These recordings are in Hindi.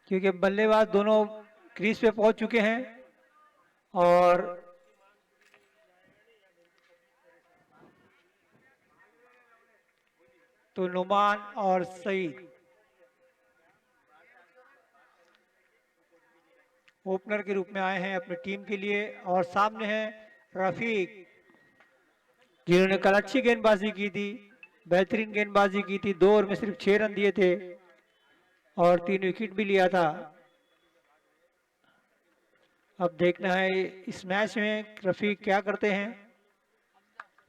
क्योंकि बल्लेबाज दोनों क्रीज पे पहुंच चुके हैं और तो नुमान और सईद ओपनर के रूप में आए हैं अपनी टीम के लिए और सामने है रफीक जिन्होंने कल अच्छी गेंदबाजी की थी, बेहतरीन गेंदबाजी की थी, 2 ओवर में सिर्फ 6 रन दिए थे और 3 विकेट भी लिया था। अब देखना है इस मैच में रफीक क्या करते हैं।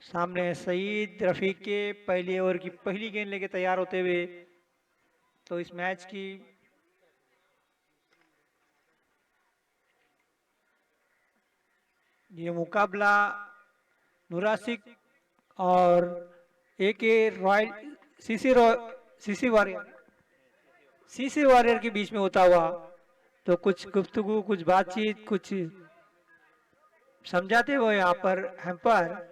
सामने सईद रफीक के पहले ओवर की पहली गेंद लेके तैयार होते हुए। तो इस मैच की ये मुकाबला नुरासिक और एके रॉयल सीसी वॉरियर के बीच में होता हुआ। तो कुछ गुफ्तगू, कुछ बातचीत, कुछ समझाते हुए यहाँ पर हैम्पर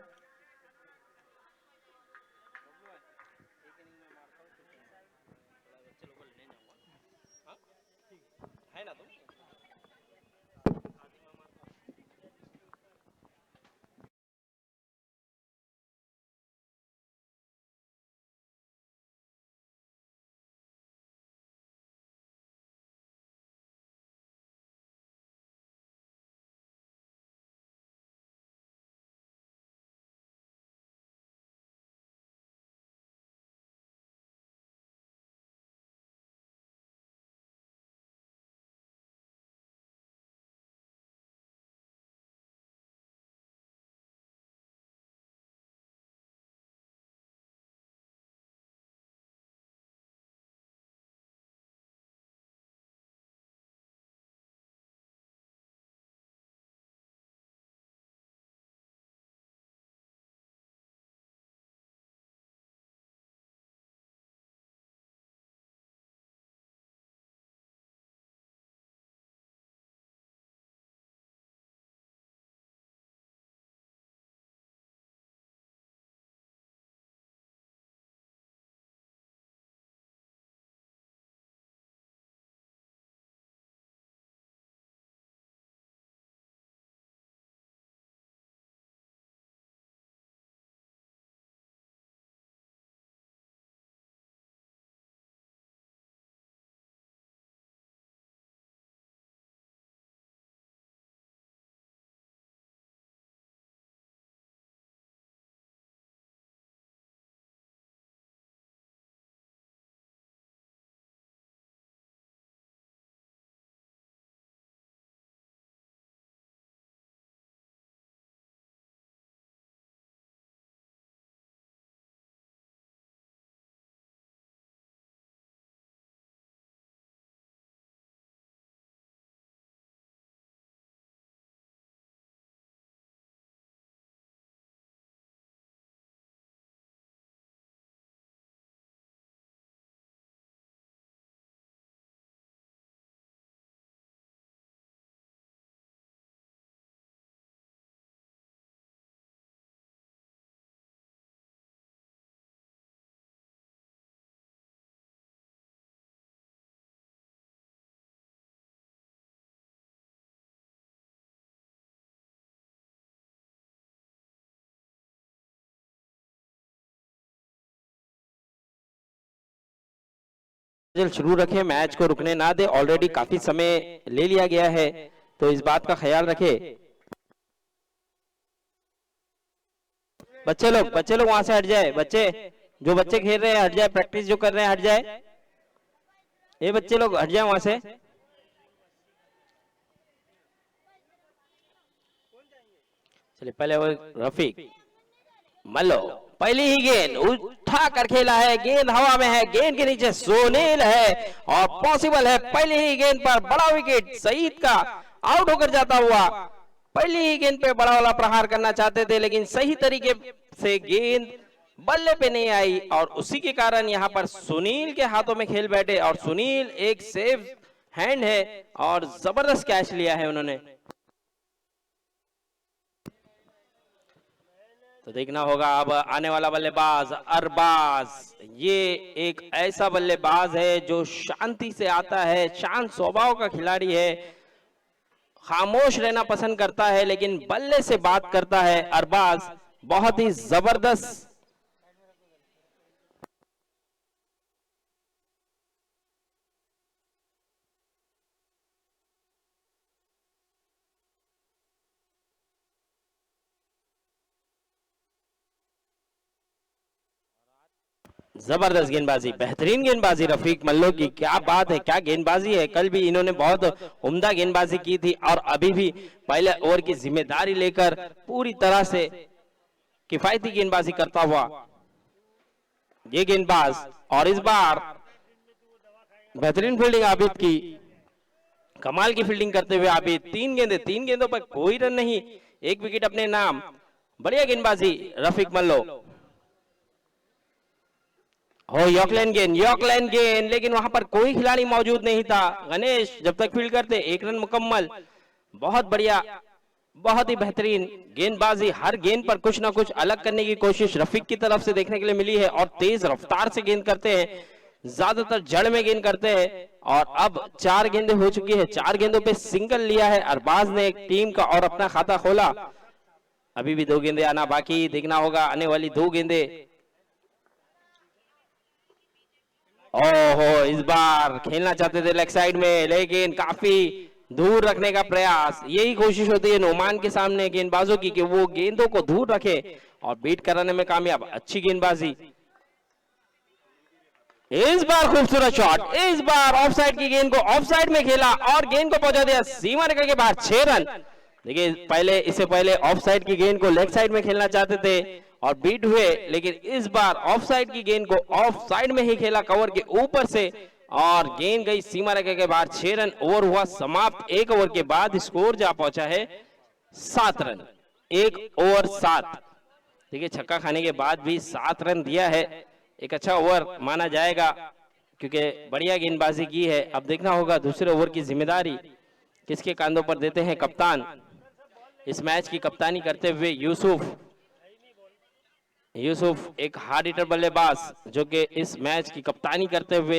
शुरू रखें, मैच को रुकने ना दे। ऑलरेडी काफी समय ले लिया गया है, तो इस बात का ख्याल रखें। बच्चे लोग वहां से हट जाए। बच्चे जो बच्चे खेल रहे हैं हट जाए, प्रैक्टिस जो कर रहे हैं हट जाए। ये बच्चे लोग हट जाए वहां से। चलिए पहले वो रफीक मल्लो, पहली ही गेंद उठा कर खेला है, गेंद हवा में है, गेंद के नीचे सुनील है और पॉसिबल है पहली ही गेंद पर बड़ा विकेट सईद का आउट होकर जाता हुआ। पहली ही गेंद पे बड़ा वाला प्रहार करना चाहते थे, लेकिन सही तरीके से गेंद बल्ले पे नहीं आई और उसी के कारण यहां पर सुनील के हाथों में खेल बैठे और सुनील एक सेफ हैंड है और जबरदस्त कैच लिया है उन्होंने। तो देखना होगा अब आने वाला बल्लेबाज अरबाज। ये एक ऐसा बल्लेबाज है जो शांति से आता है, शांत स्वभाव का खिलाड़ी है, खामोश रहना पसंद करता है लेकिन बल्ले से बात करता है अरबाज। बहुत ही जबरदस्त जबरदस्त गेंदबाजी, बेहतरीन गेंदबाजी रफीक मल्लो की। क्या बात है, क्या गेंदबाजी है। कल भी इन्होंने बहुत उम्दा गेंदबाजी की थी और अभी भी पहले ओवर की जिम्मेदारी लेकर पूरी तरह से किफायती गेंदबाजी करता हुआ ये गेंदबाज। और इस बार बेहतरीन फील्डिंग आबिद की, कमाल की फील्डिंग करते हुए आबिद। 3 गेंदों पर कोई रन नहीं, 1 विकेट अपने नाम। बढ़िया गेंदबाजी रफीक मल्लो। हो यॉर्कलैंड गेंद, लेकिन वहां पर कोई खिलाड़ी मौजूद नहीं था। गणेश जब तक फील्ड करते 1 रन मुकम्मल। बहुत बढ़िया, बहुत ही बेहतरीन गेंदबाजी। हर गेंद पर कुछ ना कुछ अलग करने की कोशिश रफीक की तरफ से देखने के लिए मिली है और तेज रफ्तार से गेंद करते हैं, ज्यादातर जड़ में गेंद करते हैं। और अब 4 गेंदें हो चुकी है, 4 गेंदों पे सिंगल लिया है अरबाज ने एक टीम का और अपना खाता खोला। अभी भी 2 गेंदें आना बाकी, देखना होगा आने वाली 2 गेंदें। ओहो, इस बार खेलना चाहते थे लेग साइड में लेकिन काफी दूर रखने का प्रयास। यही कोशिश होती है नोमान के सामने गेंदबाजों की कि वो गेंदों को दूर रखे और बीट कराने में कामयाब। अच्छी गेंदबाजी। इस बार खूबसूरत शॉट, इस बार ऑफसाइड की गेंद को ऑफसाइड में खेला और गेंद को पहुंचा दिया सीमा रेखा के बाहर। 6 रन। देखिए पहले, इससे पहले ऑफसाइड की गेंद को लेग साइड में खेलना चाहते थे और बीट हुए, लेकिन इस बार ऑफसाइड की गेंद को ऑफ साइड में ही खेला कवर के ऊपर से और गेंद गई सीमा रेखा के बाहर। 6 रन। ओवर हुआ समाप्त। 1 ओवर के बाद स्कोर जा पहुंचा है 7 रन। 1 ओवर 7। देखिए छक्का खाने के बाद भी 7 रन दिया है, एक अच्छा ओवर माना जाएगा क्योंकि बढ़िया गेंदबाजी की है। अब देखना होगा दूसरे ओवर की जिम्मेदारी किसके कांधों पर देते हैं कप्तान। इस मैच की कप्तानी करते हुए यूसुफ एक हार्ड हिटर बल्लेबाज जो कि इस मैच की कप्तानी करते हुए,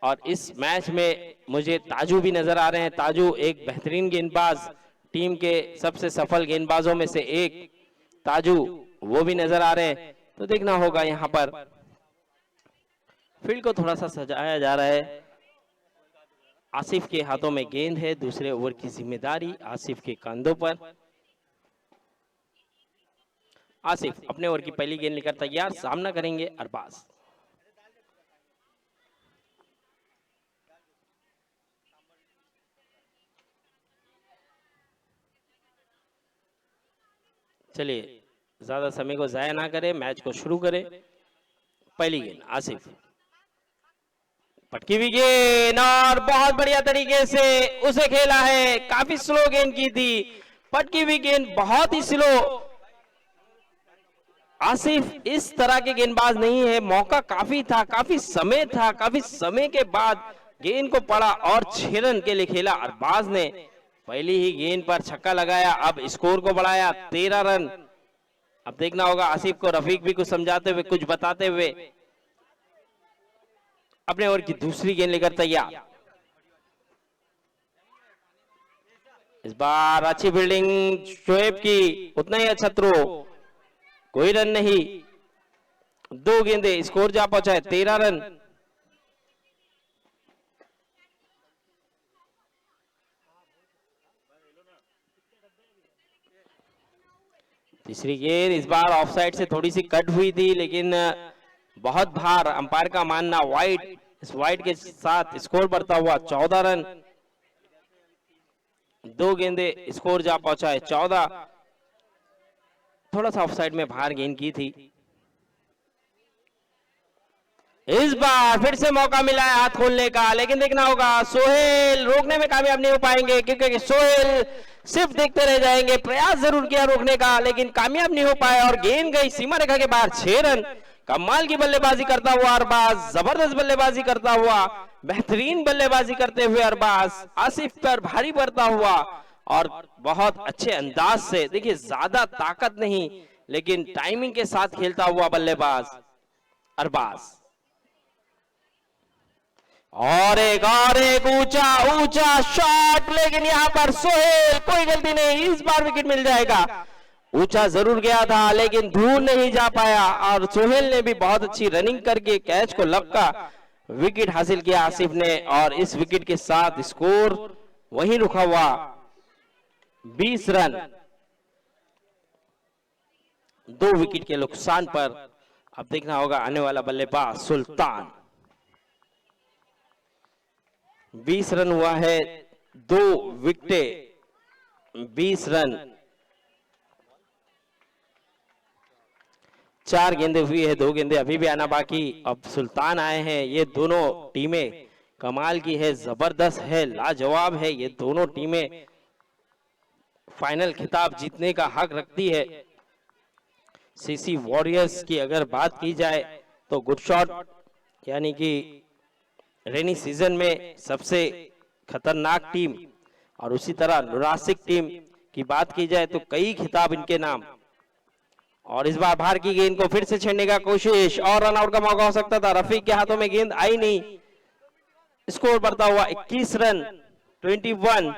और इस मैच में मुझे ताजू भी नजर आ रहे हैं। ताजू एक बेहतरीन गेंदबाज, टीम के सबसे सफल गेंदबाजों में से एक ताजू, वो भी नजर आ रहे हैं। तो देखना होगा यहाँ पर फील्ड को थोड़ा सा सजाया जा रहा है। आसिफ के हाथों में गेंद है, दूसरे ओवर की जिम्मेदारी आसिफ के कंधों पर। आसिफ अपने ओवर की पहली गेंद लेकर तैयार, सामना करेंगे अरबाज। चलिए ज्यादा समय को जाया ना करें, मैच को शुरू करें। पहली गेंद आसिफ, पटकी हुई गेंद और बहुत बढ़िया तरीके से उसे खेला है। काफी स्लो गेंद की थी, पटकी हुई गेंद बहुत ही स्लो। आसिफ इस तरह के गेंदबाज नहीं है, मौका काफी था, काफी समय था, काफी समय के बाद गेंद को पड़ा और 6 रन के लिए खेला। अरबाज ने पहली ही गेंद पर छक्का लगाया, अब स्कोर को बढ़ाया 13 रन। अब देखना होगा आसिफ को, रफीक भी कुछ समझाते हुए, कुछ बताते हुए। अपने ओवर की दूसरी गेंद लेकर तैयार। इस बार अच्छी फील्डिंग शोएब की, उतना ही अच्छा थ्रो, कोई रन नहीं। 2 गेंदे, स्कोर जा पहुंचा है 13 रन। तीसरी गेंद इस बार ऑफसाइड से थोड़ी सी कट हुई थी, लेकिन बहुत भार, अंपायर का मानना वाइड। इस वाइड के साथ स्कोर बढ़ता हुआ 14 रन। 2 गेंदे, स्कोर जा पहुंचा है 14। थोड़ा सा ऑफसाइड में बाहर गेंद की थी। इस बार फिर से मौका मिला है हाथ खोलने का, लेकिन देखना होगा सोहेल रोकने में कामयाब नहीं हो पाएंगे, क्योंकि सोहेल सिर्फ देखते रह जाएंगे। प्रयास जरूर किया रोकने का, लेकिन कामयाब नहीं हो पाए और गेंद गई सीमा रेखा के बाहर। 6 रन। कमाल की बल्लेबाजी करता हुआ अरबाज, जबरदस्त बल्लेबाजी करता हुआ, बेहतरीन बल्लेबाजी करते हुए अरबाज आसिफ पर भारी पड़ता हुआ और बहुत अच्छे अंदाज से। देखिए ज्यादा ताकत नहीं, लेकिन टाइमिंग के साथ खेलता हुआ बल्लेबाज अरबाज। और एक ऊंचा शॉट, लेकिन यहाँ पर सोहेल, कोई गलती नहीं, इस बार विकेट मिल जाएगा। ऊंचा जरूर गया था लेकिन दूर नहीं जा पाया, और सोहेल ने भी बहुत अच्छी रनिंग करके कैच को लपका विकेट हासिल किया आसिफ ने, और इस विकेट के साथ स्कोर वहीं रुका हुआ 20 रन 2 विकेट के नुकसान पर। अब देखना होगा आने वाला बल्लेबाज सुल्तान। 20 रन हुआ है, 2 विकेटें 20 रन, 4 गेंदे हुई है, 2 गेंदे अभी भी आना बाकी। अब सुल्तान आए हैं। ये दोनों टीमें कमाल की है, जबरदस्त है, लाजवाब है। ये दोनों टीमें फाइनल खिताब जीतने का हक रखती है। सीसी वॉरियर्स की अगर बात की जाए तो गुड शॉट, यानी कि रेनी सीजन में सबसे खतरनाक टीम, और उसी तरह नुरासिक टीम की बात की जाए तो कई खिताब इनके नाम। और इस बार बाहर की गेंद को फिर से छेड़ने का कोशिश, और रन आउट का मौका हो सकता था, रफीक के हाथों में गेंद आई नहीं। स्कोर बढ़ता हुआ 21 रन 21।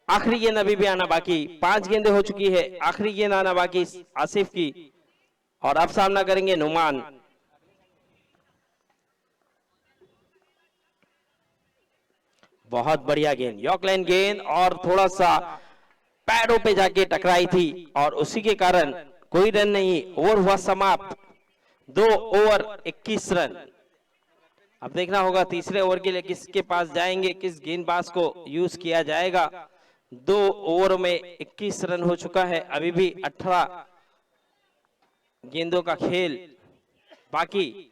आखिरी गेंद अभी भी आना बाकी, 5 गेंदें हो चुकी है, आखिरी गेंद आना बाकी आसिफ की। और अब सामना करेंगे नुमान। बहुत बढ़िया गेंद, यॉर्कलैंड गेंद, और थोड़ा सा पैरों पे जाके टकराई थी, और उसी के कारण कोई रन नहीं। ओवर हुआ समाप्त, 2 ओवर 21 रन। अब देखना होगा तीसरे ओवर के लिए किसके पास जाएंगे, किस गेंदबाज को यूज किया जाएगा। 2 ओवर में 21 रन हो चुका है, अभी भी 18 गेंदों का खेल बाकी।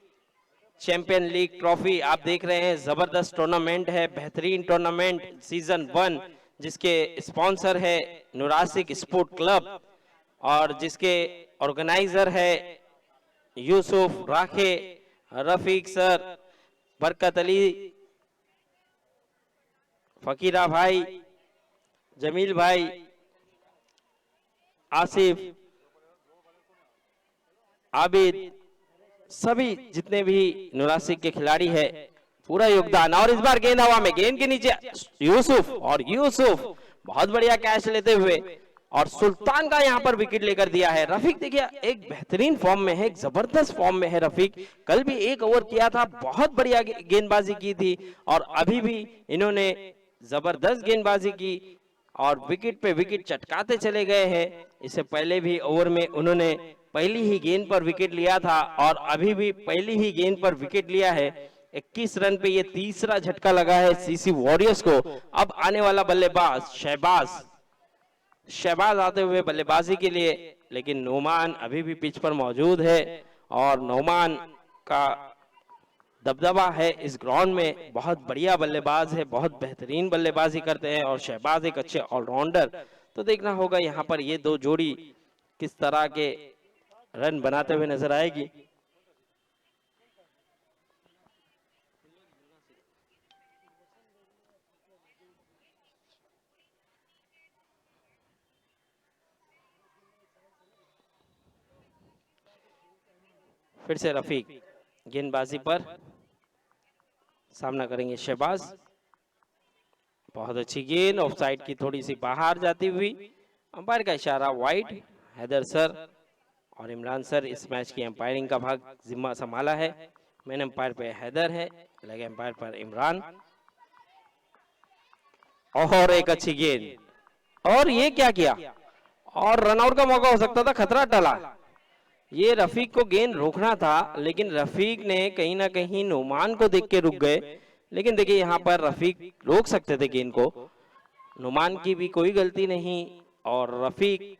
चैंपियन लीग ट्रॉफी आप देख रहे हैं, जबरदस्त टूर्नामेंट है, बेहतरीन टूर्नामेंट सीजन 1, जिसके स्पॉन्सर है नुरासिक स्पोर्ट क्लब, और जिसके ऑर्गेनाइजर है यूसुफ, राखे, रफीक सर, बरकत अली, फकीरा भाई, जमील भाई, आसिफ, आबिद, सभी जितने भी नुरासिक के खिलाड़ी है, पूरा योगदान। और इस बार गेंद हवा में, गेंद के नीचे यूसुफ, और यूसुफ बहुत बढ़िया कैच लेते हुए, और सुल्तान का यहां पर विकेट लेकर दिया है। रफीक देखिए एक बेहतरीन फॉर्म में है, एक जबरदस्त फॉर्म में है रफीक। कल भी 1 ओवर किया था, बहुत बढ़िया गेंदबाजी की थी, और अभी भी इन्होंने जबरदस्त गेंदबाजी की, और विकेट पे विकेट चटकाते चले गए हैं। इससे पहले भी ओवर में उन्होंने पहली ही गेंद पर विकेट लिया था, और अभी भी पहली ही गेंद पर विकेट लिया है। 21 रन पे ये तीसरा झटका लगा है सीसी वॉरियर्स को। अब आने वाला बल्लेबाज शहबाज आते हुए बल्लेबाजी के लिए, लेकिन नोमान अभी भी पिच पर मौजूद है, और नोमान का दबदबा है इस ग्राउंड में। बहुत बढ़िया बल्लेबाज है, बहुत बेहतरीन बल्लेबाजी करते हैं, और शहबाज एक अच्छे ऑलराउंडर। तो देखना होगा यहाँ पर ये 2 जोड़ी किस तरह के रन बनाते हुए नजर आएगी। फिर से रफीक गेंदबाजी पर सामना करेंगे शहबाज। बहुत अच्छी गेंद, ऑफसाइड की थोड़ी सी बाहर जाती हुई, अंपायर का इशारा वाइड। हैदर सर और इमरान सर इस मैच की अंपायरिंग का भाग जिम्मा संभाला है। मैन अंपायर पे हैदर है, लेग अंपायर पर इमरान। और एक अच्छी गेंद, और ये क्या किया, और रनआउट का मौका हो सकता था, खतरा टला। ये रफीक को गेंद रोकना था, लेकिन रफीक ने कहीं ना कहीं नुमान को देख के रुक गए। लेकिन देखिए यहाँ पर रफीक रोक सकते थे गेंद को, नुमान की भी कोई गलती नहीं, और रफीक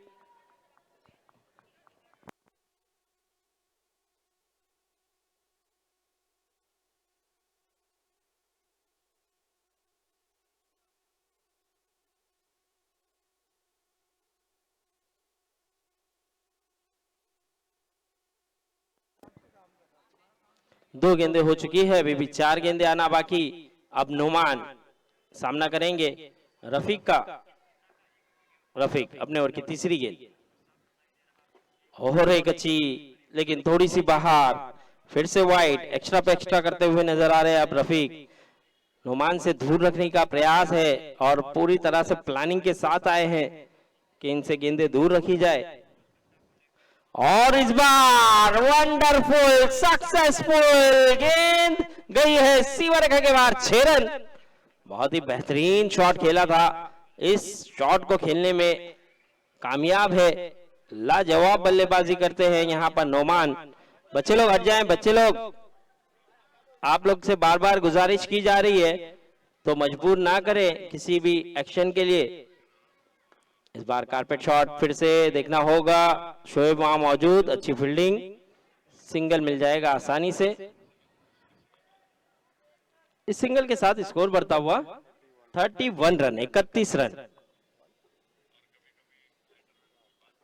दो गेंदें हो चुकी है, अभी भी 4 गेंदें आना बाकी। अब नुमान सामना करेंगे रफीक का। रफीक अपने ओवर की तीसरी गेंद, और एक अच्छी लेकिन थोड़ी सी बाहर, फिर से वाइड, एक्स्ट्रा पे एक्स्ट्रा करते हुए नजर आ रहे हैं अब रफीक। नोमान से दूर रखने का प्रयास है और पूरी तरह से प्लानिंग के साथ आए हैं कि इनसे गेंदें दूर रखी जाए। और इस बार वंडरफुल सक्सेसफुल गेंद गई है सीमा रेखा के बाहर, 6 रन। बहुत ही बेहतरीन शॉट खेला था, इस शॉट को खेलने में कामयाब है, लाजवाब बल्लेबाजी करते हैं यहाँ पर नोमान। बच्चे लोग हट जाएं, बच्चे लोग, आप लोग से बार बार गुजारिश की जा रही है तो मजबूर ना करें किसी भी एक्शन के लिए। इस बार कारपेट शॉट फिर से देखना होगा, शोएब वहां मौजूद, अच्छी फील्डिंग, सिंगल मिल जाएगा आसानी से। इस सिंगल के साथ स्कोर बढ़ता हुआ 31 रन, 31 रन।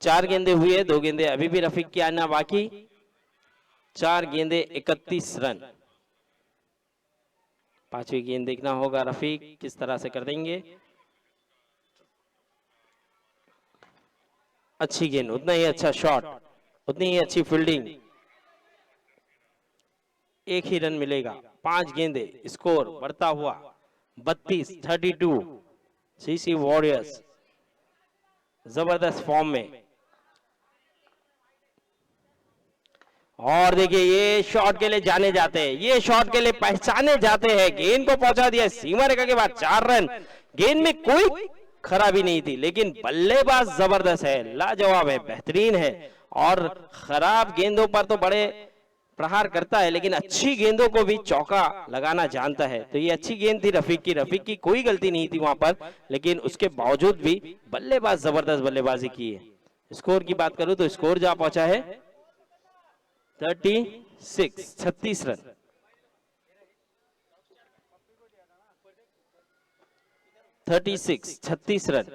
4 गेंदे हुए, 2 गेंदे अभी भी रफीक की आना बाकी, 4 गेंदे 31 रन। 5वीं गेंद देखना होगा रफीक किस तरह से कर देंगे। अच्छी गेंद, उतना ही अच्छा शॉट, उतनी ही अच्छी फील्डिंग, 1 ही रन मिलेगा। 5 गेंदे, स्कोर बढ़ता हुआ 32-32। सीसी वॉरियर्स जबरदस्त फॉर्म में। और देखिए ये शॉट के लिए जाने जाते हैं, ये शॉट के लिए पहचाने जाते हैं। गेंद को पहुंचा दिया सीमा रेखा के बाद, 4 रन। गेंद में कोई खराबी नहीं थी, लेकिन बल्लेबाज जबरदस्त है, लाजवाब है, बेहतरीन है। और खराब गेंदों पर तो बड़े प्रहार करता है, लेकिन अच्छी गेंदों को भी चौका लगाना जानता है। तो ये अच्छी गेंद थी रफीक की, रफीक की कोई गलती नहीं थी वहां पर, लेकिन उसके बावजूद भी बल्लेबाज जबरदस्त बल्लेबाजी की है। स्कोर की बात करूं तो स्कोर जा पहुंचा है 36 रन। छत्तीस रन।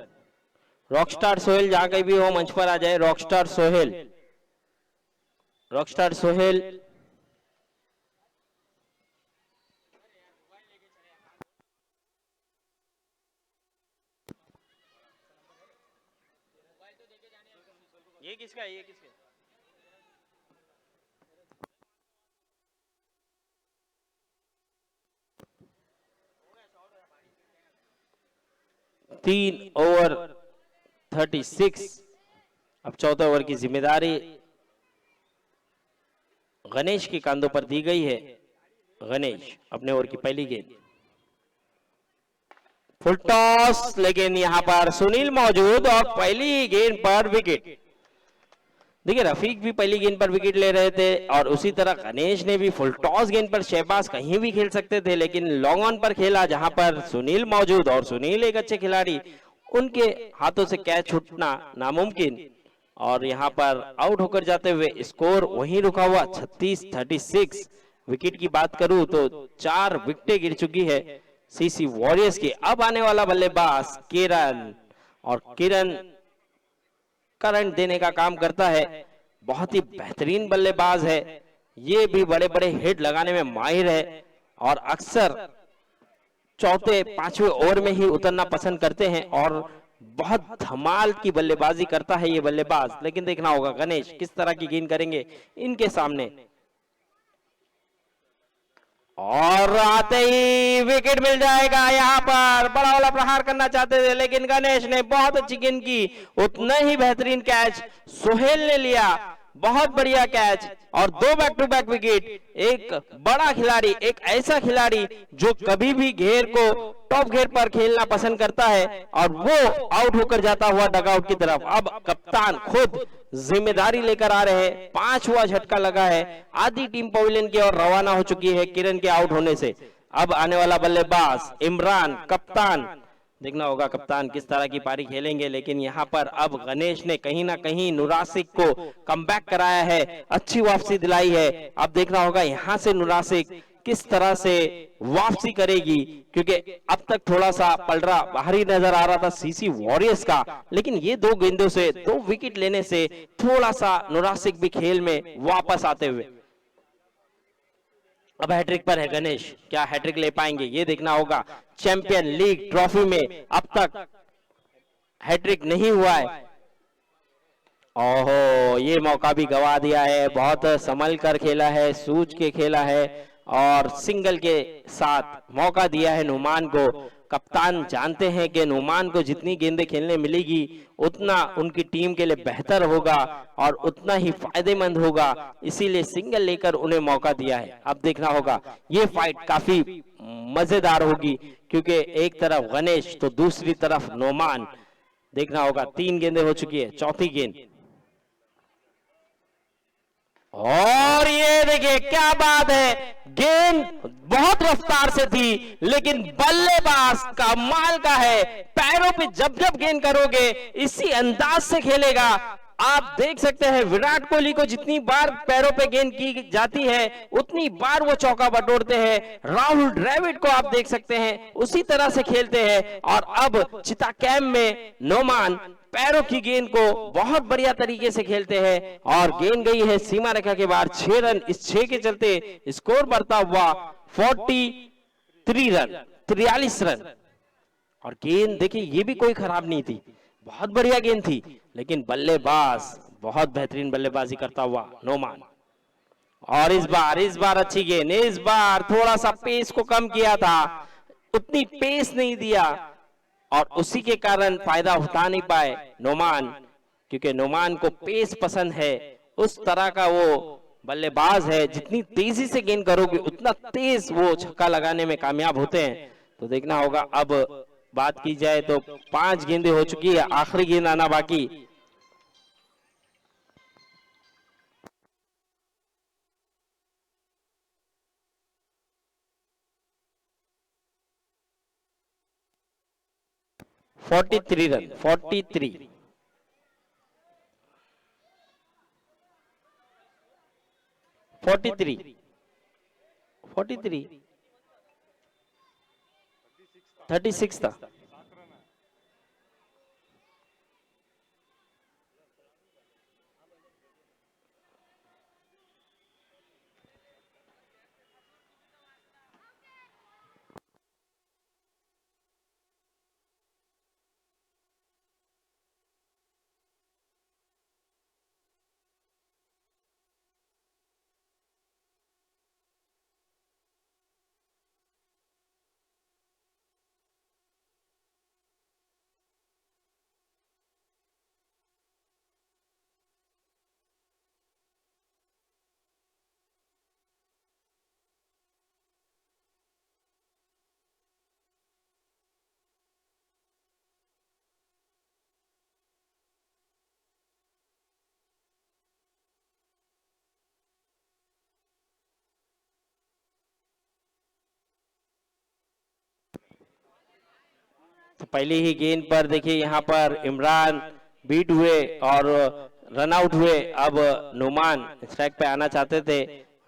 रॉकस्टार सोहेल जहां कहीं भी हो मंच पर आ जाए। रॉकस्टार सोहेल, रॉकस्टार सोहेल, ये किसका है, ये किसका? 3 ओवर 36। अब 14 ओवर की जिम्मेदारी गणेश के कांधों पर दी गई है। गणेश अपने ओवर की पहली गेंद, फुल टॉस, लेकिन यहां पर सुनील मौजूद और पहली गेंद पर विकेट। देखिए रफीक भी पहली गेंद पर विकेट ले रहे थे और उसी तरह गणेश ने भी फुल टॉस गेंद पर, शहबाज कहीं भी खेल सकते थे लेकिन लॉन्ग ऑन पर खेला जहां पर सुनील मौजूद, और सुनील एक अच्छे खिलाड़ी, उनके हाथों से कैच छूटना नामुमकिन, और यहां पर आउट होकर जाते हुए स्कोर वहीं रुका हुआ 36-36। विकेट की बात करूं तो 4 विकेटें गिर चुकी है सीसी वॉरियर्स की। अब आने वाला बल्लेबाज किरण, और किरण करंट देने का काम करता है, बहुत ही बेहतरीन बल्लेबाज है। ये भी बड़े बड़े हिट लगाने में माहिर है और अक्सर चौथे 5वें ओवर में ही उतरना पसंद करते हैं और बहुत धमाल की बल्लेबाजी करता है ये बल्लेबाज। लेकिन देखना होगा गणेश किस तरह की गेंद करेंगे इनके सामने। और आते ही विकेट मिल जाएगा। यहाँ पर बड़ा वाला प्रहार करना चाहते थे लेकिन गणेश ने बहुत अच्छी गेंद की, उतना ही बेहतरीन कैच सोहेल ने लिया, बहुत बढ़िया कैच और 2 बैक टू बैक विकेट। एक बड़ा खिलाड़ी, एक ऐसा खिलाड़ी जो कभी भी घेर को टॉप घेर पर खेलना पसंद करता है और वो आउट होकर जाता हुआ डगआउट की तरफ। अब कप्तान खुद जिम्मेदारी लेकर आ रहे हैं, 5वां झटका लगा है, आधी टीम पवेलियन की ओर रवाना हो चुकी है किरण के आउट होने से। अब आने वाला बल्लेबाज इमरान, कप्तान, देखना होगा कप्तान किस तरह की पारी खेलेंगे। लेकिन यहाँ पर अब गणेश ने कहीं ना कहीं नुरासिक को कमबैक कराया है, अच्छी वापसी दिलाई है। अब देखना होगा यहाँ से नुरासिक किस तरह से वापसी करेगी, क्योंकि अब तक थोड़ा सा पलड़ा बाहरी नजर आ रहा था सीसी वॉरियर्स का, लेकिन ये 2 गेंदों से 2 विकेट लेने से थोड़ा सा नुरासिक भी खेल में वापस आते हुए। अब हैट्रिक पर है गणेश, क्या हैट्रिक ले पाएंगे ये देखना होगा। चैंपियन लीग ट्रॉफी में अब तक हैट्रिक नहीं हुआ है ओहो, ये मौका भी गवा दिया है। बहुत संभल कर खेला है, सूझ के खेला है और सिंगल के साथ मौका दिया है नुमान को। कप्तान जानते हैं कि नुमान को जितनी गेंदें खेलने मिलेगी उतना उनकी टीम के लिए बेहतर होगा और उतना ही फायदेमंद होगा, इसीलिए सिंगल लेकर उन्हें मौका दिया है। अब देखना होगा, ये फाइट काफी मजेदार होगी क्योंकि एक तरफ गणेश तो दूसरी तरफ नुमान। देखना होगा, 3 गेंदें हो चुकी है, चौथी गेंद और ये देखिए क्या बात है, गेंद बहुत रफ्तार से थी लेकिन बल्लेबाज का माल का है। पैरों पे जब जब गेंद करोगे इसी अंदाज से खेलेगा। आप देख सकते हैं विराट कोहली को जितनी बार पैरों पे गेंद की जाती है उतनी बार वो चौका बटोरते हैं। राहुल द्रविड़ को आप देख सकते हैं उसी तरह से खेलते हैं। और अब चिता कैम्प में नुमान पैरों की गेंद को बहुत बढ़िया तरीके से खेलते हैं और गेंद गई है सीमा रेखा के बाहर। 6 रन, इस 6 के चलते स्कोर बढ़ता हुआ 43 रन, 43 रन। और गेंद देखिए ये भी कोई खराब नहीं थी, बहुत बढ़िया गेंद थी, लेकिन बल्लेबाज बहुत बेहतरीन बल्लेबाजी करता हुआ नुमान। और इस बार अच्छी गेंद, इस बार थोड़ा सा पेस को कम किया था, उतनी पेस नहीं दिया और उसी के कारण फायदा उठा नहीं पाए नुमान, क्योंकि नुमान को पेस पसंद है। उस तरह का वो बल्लेबाज है, जितनी तेजी से गेंद करोगे उतना तेज वो छक्का लगाने में कामयाब होते हैं। तो देखना होगा, अब बात की जाए तो 5 गेंदें हो चुकी है, आखिरी गेंद आना बाकी। (43 रन, 43, 43, 43, 36 था। तो पहली ही गेंद पर देखिए यहाँ पर इमरान बीट हुए और रन आउट हुए। अब नुमान स्ट्राइक पे आना चाहते थे,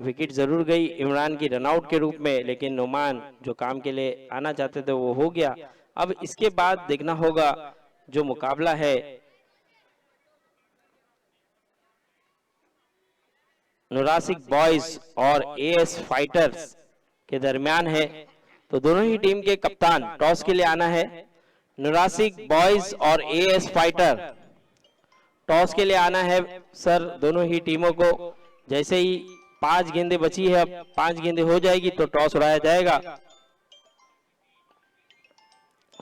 विकेट जरूर गई इमरान की रन आउट के रूप में, लेकिन नुमान जो काम के लिए आना चाहते थे वो हो गया। अब इसके बाद देखना होगा जो मुकाबला है नुरासिक बॉयज और एएस फाइटर्स के दरमियान है। तो दोनों ही टीम के कप्तान टॉस के लिए आना है। नुरासिक बॉयज और एएस फाइटर टॉस के लिए आना है सर, दोनों ही टीमों को। जैसे ही 5 गेंदें बची है, अब 5 गेंदें हो जाएगी तो टॉस उड़ाया जाएगा।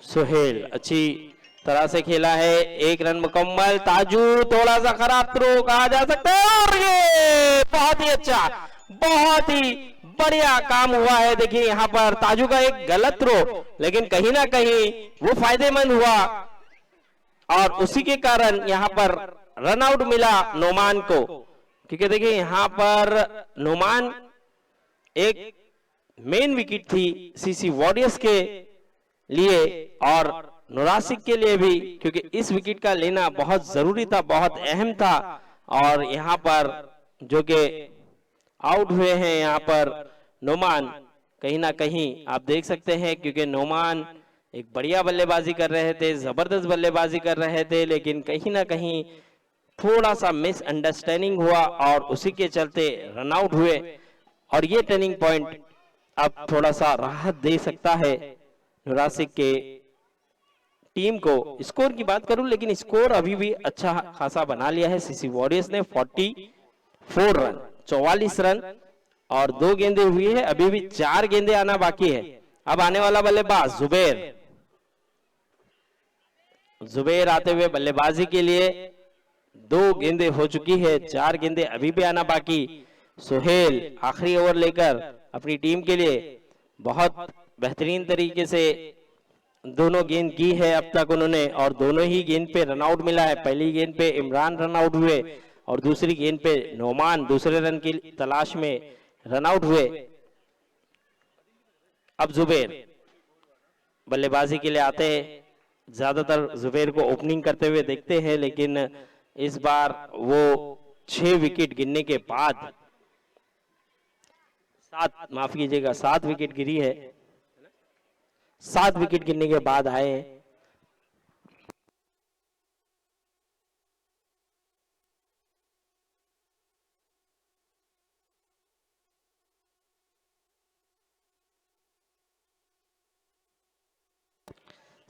सुहेल अच्छी तरह से खेला है, 1 रन मुकम्मल। ताजू थोड़ा सा खराब थ्रो कहा जा सकता है और ये बहुत ही अच्छा, बहुत ही बढ़िया काम हुआ है। देखिए यहाँ पर ताजू का एक गलत थ्रो, लेकिन कहीं ना कहीं वो फायदेमंद हुआ और उसी के कारण यहाँ पर रन आउट मिला नुमान को। क्योंकि देखिए यहाँ पर नुमान एक मेन विकेट थी सीसी वॉरियर्स के लिए और नुरासिक के लिए भी, क्योंकि इस विकेट का लेना बहुत जरूरी था, बहुत अहम था। और यहाँ पर जो कि आउट हुए हैं यहाँ पर नुमान, कहीं ना कहीं आप देख सकते हैं, क्योंकि नुमान एक बढ़िया बल्लेबाजी कर रहे थे, जबरदस्त बल्लेबाजी कर रहे थे, लेकिन कहीं ना कहीं थोड़ा सा मिसअंडरस्टैंडिंग हुआ और उसी के चलते रन आउट हुए। और ये टर्निंग पॉइंट अब थोड़ा सा राहत दे सकता है नुरासिक के टीम को स्कोर की बात करूं, लेकिन स्कोर अभी भी अच्छा खासा बना लिया है सीसी वॉरियर्स ने। 44 रन, 44 रन और 2 गेंदें हुई है, अभी भी 4 गेंदें आना बाकी है। अब आने वाला बल्लेबाज जुबैर, जुबैर आते हुए बल्लेबाजी के लिए। 2 गेंदें हो चुकी है, 4 गेंदें अभी भी आना बाकी। सोहेल आखिरी ओवर लेकर अपनी टीम के लिए बहुत बेहतरीन तरीके से दोनों गेंद की है अब तक उन्होंने, और दोनों ही गेंद पे रनआउट मिला है। पहली गेंद पे इमरान रनआउट हुए और दूसरी गेंद पे नोमान दूसरे रन की तलाश में रनआउट हुए। अब जुबैर बल्लेबाजी के लिए आते हैं, ज्यादातर जुबैर को ओपनिंग करते हुए देखते हैं, लेकिन इस बार वो 6 विकेट गिरने के बाद, 7 माफ कीजिएगा 7 विकेट गिरी है, 7 विकेट गिरने के बाद आए।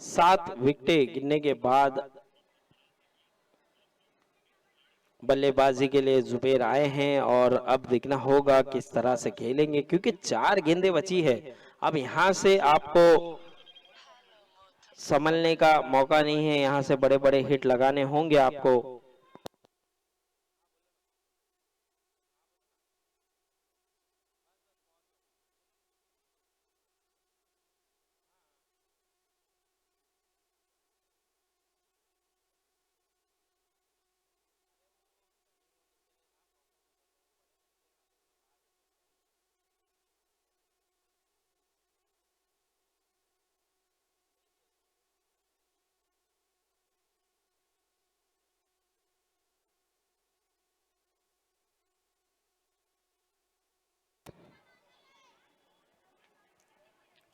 7 विकेटें गिरने के बाद बल्लेबाजी के लिए जुबैर आए हैं, और अब देखना होगा किस तरह से खेलेंगे, क्योंकि 4 गेंदें बची है। अब यहां से आपको संभलने का मौका नहीं है, यहां से बड़े बड़े हिट लगाने होंगे आपको।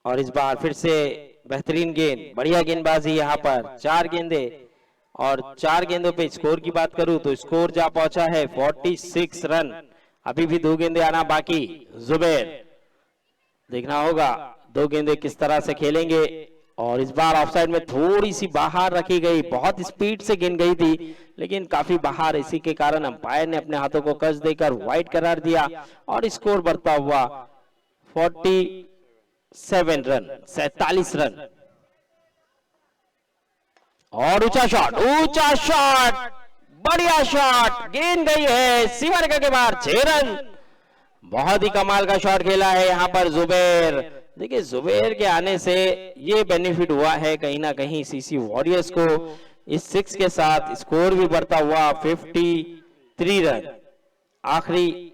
और इस बार फिर से बेहतरीन गेंद, बढ़िया गेंदबाजी यहाँ पर। 4 गेंदें और 4 गेंदों पे स्कोर की बात करूं तो स्कोर जा पहुंचा है 46 रन। अभी भी 2 गेंदें आना बाकी। जुबैर, देखना होगा 2 गेंदें किस तरह से खेलेंगे। और इस बार ऑफसाइड में थोड़ी सी बाहर रखी गई, बहुत स्पीड से गेंद गई थी लेकिन काफी बाहर, इसी के कारण अंपायर ने अपने हाथों को कस देकर वाइड करार दिया और स्कोर बढ़ता हुआ 47 रन, 47 रन। और ऊंचा शॉट, ऊंचा शॉट, बढ़िया शॉट, गेंद गई है सीमा रेखा के बाहर, 6 रन। बहुत ही कमाल का शॉट खेला है यहाँ पर जुबैर। देखिए जुबैर के आने से ये बेनिफिट हुआ है कहीं ना कहीं सीसी वॉरियर्स को। इस 6 के साथ स्कोर भी बढ़ता हुआ 53 रन। आखिरी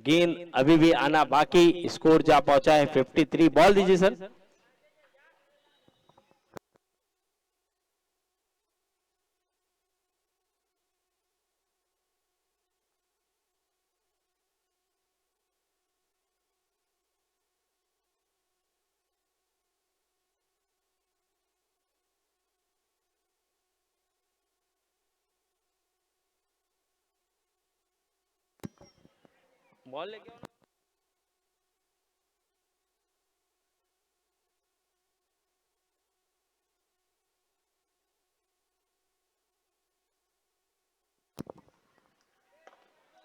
गेंद अभी भी आना बाकी, स्कोर जा पहुंचा है 53। बॉल दीजिए सर। बॉल लेके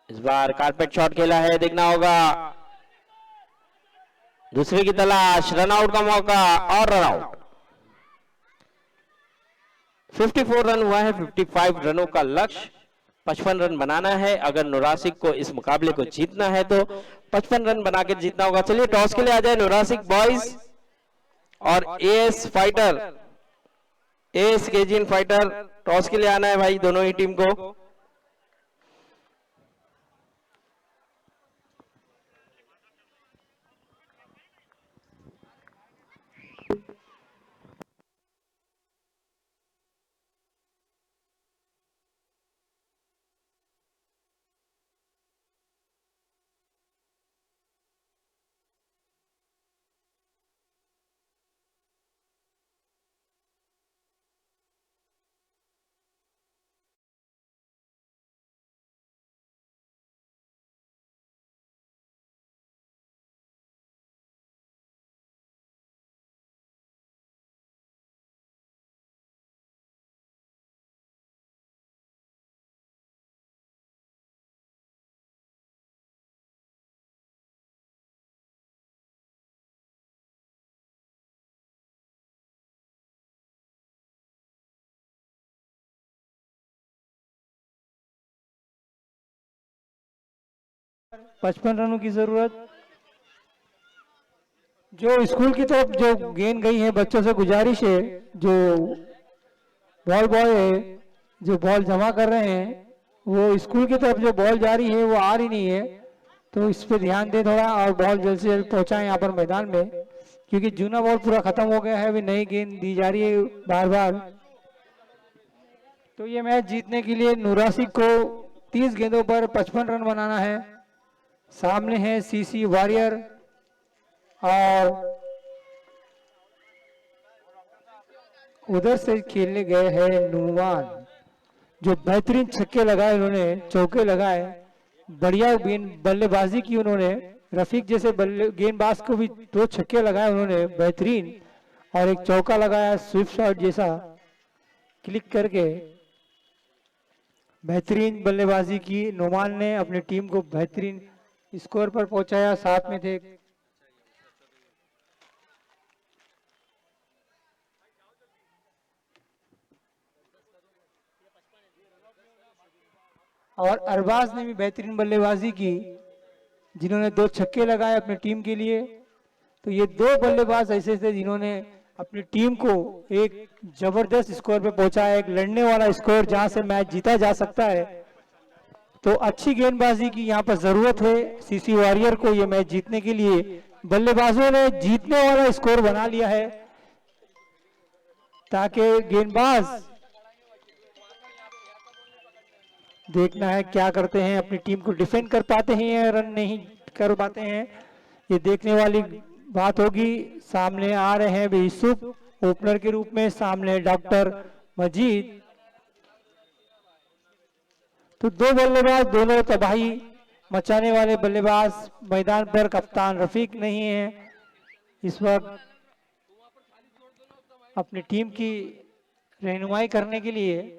इस बार कारपेट शॉट खेला है, देखना होगा। दूसरे की तलाश, रनआउट का मौका और रनआउट। 54 रन हुआ है, 55 रनों का लक्ष्य, 55 रन बनाना है। अगर नोरासिक को इस मुकाबले को जीतना है तो 55 रन बनाकर जीतना होगा। चलिए टॉस के लिए आ जाए नोरासिक बॉयज और as fighter, as KGN fighter, toss के लिए आना है भाई दोनों ही टीम को। 55 रनों की जरूरत। जो स्कूल की तरफ जो गेंद गई है, बच्चों से गुजारिश है, जो बॉल बॉय है, जो बॉल जमा कर रहे हैं, वो स्कूल की तरफ जो बॉल जा रही है वो आ रही नहीं है, तो इस पे ध्यान दें थोड़ा और बॉल जल्द से जल्द पहुंचाएं यहाँ पर मैदान में, क्योंकि जूना बॉल पूरा खत्म हो गया है, अभी नई गेंद दी जा रही है बार बार। तो ये मैच जीतने के लिए नूरासी को 30 गेंदों पर 55 रन बनाना है। सामने है सीसी वॉरियर और उधर से खेलने गए हैं नुमान, जो बेहतरीन छक्के लगाए, उन्होंने चौके लगाए, बढ़िया बल्लेबाजी की उन्होंने। रफीक जैसे गेंदबाज को भी 2 छक्के लगाए उन्होंने बेहतरीन, और एक चौका लगाया स्विफ्ट शॉट जैसा क्लिक करके। बेहतरीन बल्लेबाजी की नुमान ने, अपनी टीम को बेहतरीन स्कोर पर पहुंचाया। साथ में थे और अरबाज ने भी बेहतरीन बल्लेबाजी की, जिन्होंने 2 छक्के लगाए अपनी टीम के लिए। तो ये 2 बल्लेबाज ऐसे थे जिन्होंने अपनी टीम को एक जबरदस्त स्कोर पे पहुंचाया, एक लड़ने वाला स्कोर जहां से मैच जीता जा सकता है। तो अच्छी गेंदबाजी की यहाँ पर जरूरत है सीसी वॉरियर को ये मैच जीतने के लिए। बल्लेबाजों ने जीतने वाला स्कोर बना लिया है, ताकि गेंदबाज देखना है क्या करते हैं, अपनी टीम को डिफेंड कर पाते हैं या रन नहीं कर पाते हैं, ये देखने वाली बात होगी। सामने आ रहे हैं यूसुफ ओपनर के रूप में, सामने डॉक्टर मजीद। तो 2 बल्लेबाज, दोनों तबाही मचाने वाले बल्लेबाज मैदान पर। कप्तान रफीक नहीं है इस वक्त अपनी टीम की रहनुमाई करने के लिए।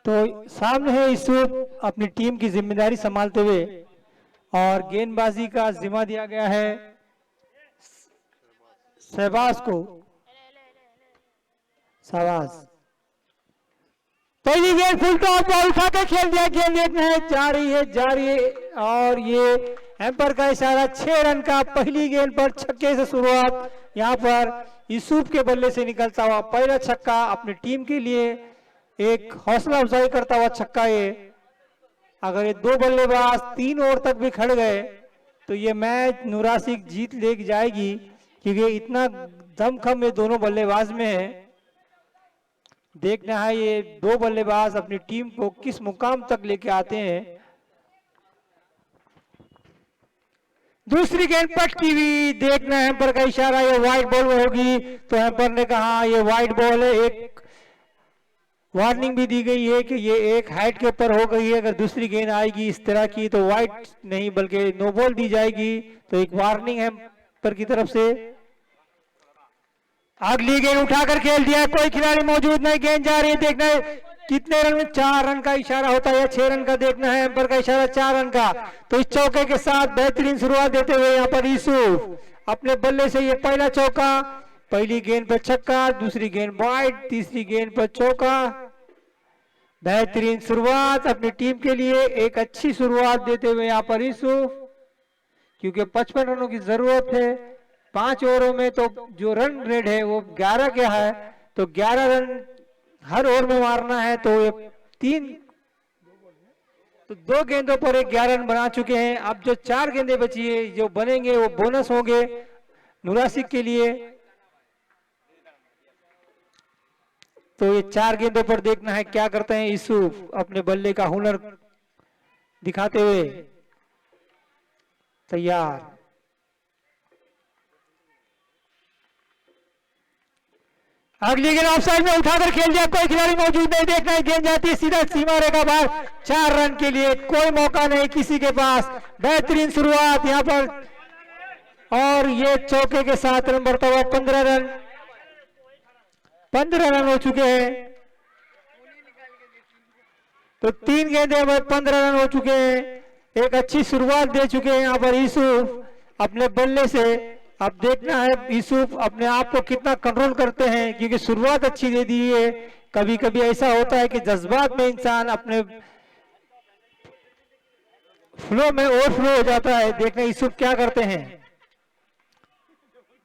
तो सामने है यूसुफ अपनी टीम की जिम्मेदारी संभालते हुए, और गेंदबाजी का जिम्मा दिया गया है शहबाज को। शहबाज पहली गेंद फुल टॉप पर उठा के खेल दिया, गेंद देखना है, जा रही है, और ये एम्पर का इशारा। 6 रन का पहली गेंद पर छक्के से शुरुआत, यहाँ पर यूसुफ के बल्ले से निकलता हुआ पहला छक्का अपनी टीम के लिए एक हौसला अफजाई करता हुआ छक्का। ये अगर ये 2 बल्लेबाज 3 ओवर तक भी खड़ गए तो ये मैच नूरासी जीत ले जाएगी, क्योंकि इतना दमखम ये दोनों बल्लेबाज में है। देखना है ये 2 बल्लेबाज अपनी टीम को किस मुकाम तक लेके आते हैं। दूसरी गेंद पटकी हुई, देखना है एम्पर का इशारा, ये वाइड बॉल होगी, तो एम्पर ने कहा ये वाइड बॉल है। एक वार्निंग भी दी गई है कि ये एक हाइट के ऊपर हो गई है, अगर दूसरी गेंद आएगी इस तरह की तो वाइड नहीं बल्कि नो बॉल दी जाएगी। तो एक वार्निंग है एम्पर की तरफ से। अगली गेंद उठाकर खेल दिया, कोई खिलाड़ी मौजूद नहीं, गेंद जा रही है, देखना है कितने रन में। 4 रन का इशारा होता है या 6 रन का, देखना है एम्पर का इशारा 4 रन का। तो इस चौके के साथ बेहतरीन शुरुआत देते हुए यहाँ पर यूसुफ अपने बल्ले से ये पहला चौका, पहली गेंद पर छक्का, दूसरी गेंद वाइड, तीसरी गेंद पर चौका। बेहतरीन शुरुआत अपनी टीम के लिए, एक अच्छी शुरुआत देते हुए यहाँ पर यूसुफ, क्योंकि 55 रनों की जरूरत है। 5 ओवरों में तो जो रन रेट है वो 11 क्या है, तो 11 रन हर ओवर में मारना है। तो ये 2 गेंदों पर 11 रन बना चुके हैं। अब जो 4 गेंदें बची है जो बनेंगे वो बोनस होंगे नूरासी के लिए। तो ये 4 गेंदों पर देखना है क्या करते हैं यूसुफ, अपने बल्ले का हुनर दिखाते हुए तैयार। अगली गेंद ऑफसाइड में उठाकर खेल दिया, कोई खिलाड़ी मौजूद नहीं, देखना है गेंद जाती है सीधा सीमा रेखा बाहर। 4 रन के लिए कोई मौका नहीं किसी के पास। बेहतरीन शुरुआत यहां पर और ये चौके के साथ रन बढ़ता हुआ 15 रन हो चुके हैं। तो 3 गेंदे में 15 रन हो चुके हैं। एक अच्छी शुरुआत दे चुके हैं यहाँ पर यूसुफ अपने बल्ले से। अब देखना है यूसुफ अपने आप को कितना कंट्रोल करते हैं, क्योंकि शुरुआत अच्छी दे दी है। कभी कभी ऐसा होता है कि जज्बात में इंसान अपने फ्लो में ओवरफ्लो हो जाता है। देखना यूसुफ क्या करते हैं।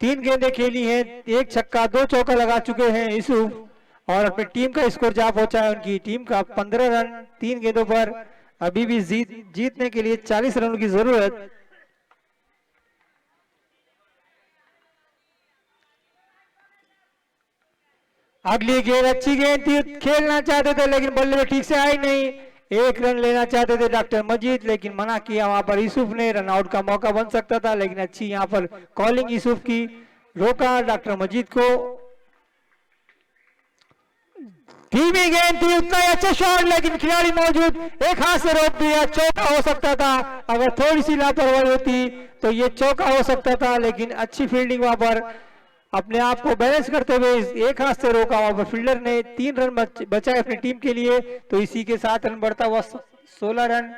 3 गेंदें खेली हैं, 1 छक्का 2 चौका लगा चुके हैं यूसुफ और अपनी टीम का स्कोर जा पहुंचा है उनकी टीम का 15 रन 3 गेंदों पर। अभी भी जीतने के लिए 40 रनों की जरूरत। अगली गेंद अच्छी गेंद थी, खेलना चाहते थे लेकिन बल्ले में ठीक से आई नहीं। 1 रन लेना चाहते थे डॉक्टर मजीद, लेकिन मना किया वहां पर यूसुफ ने। रन आउट का मौका बन सकता था, लेकिन अच्छी यहां पर कॉलिंग यूसुफ की, रोका डॉक्टर मजीद को। धीमी गेंद थी, उतना ही अच्छा शॉट, लेकिन खिलाड़ी मौजूद, एक हाथ से रोक दिया। चौका हो सकता था, अगर थोड़ी सी लापरवाही होती तो ये चौका हो सकता था, लेकिन अच्छी फील्डिंग वहां पर अपने आप को बैलेंस करते हुए एक हाथ से रोका वहां पर फील्डर ने। 3 रन बचाए अपनी टीम के लिए, तो इसी के साथ रन बढ़ता हुआ 16 रन।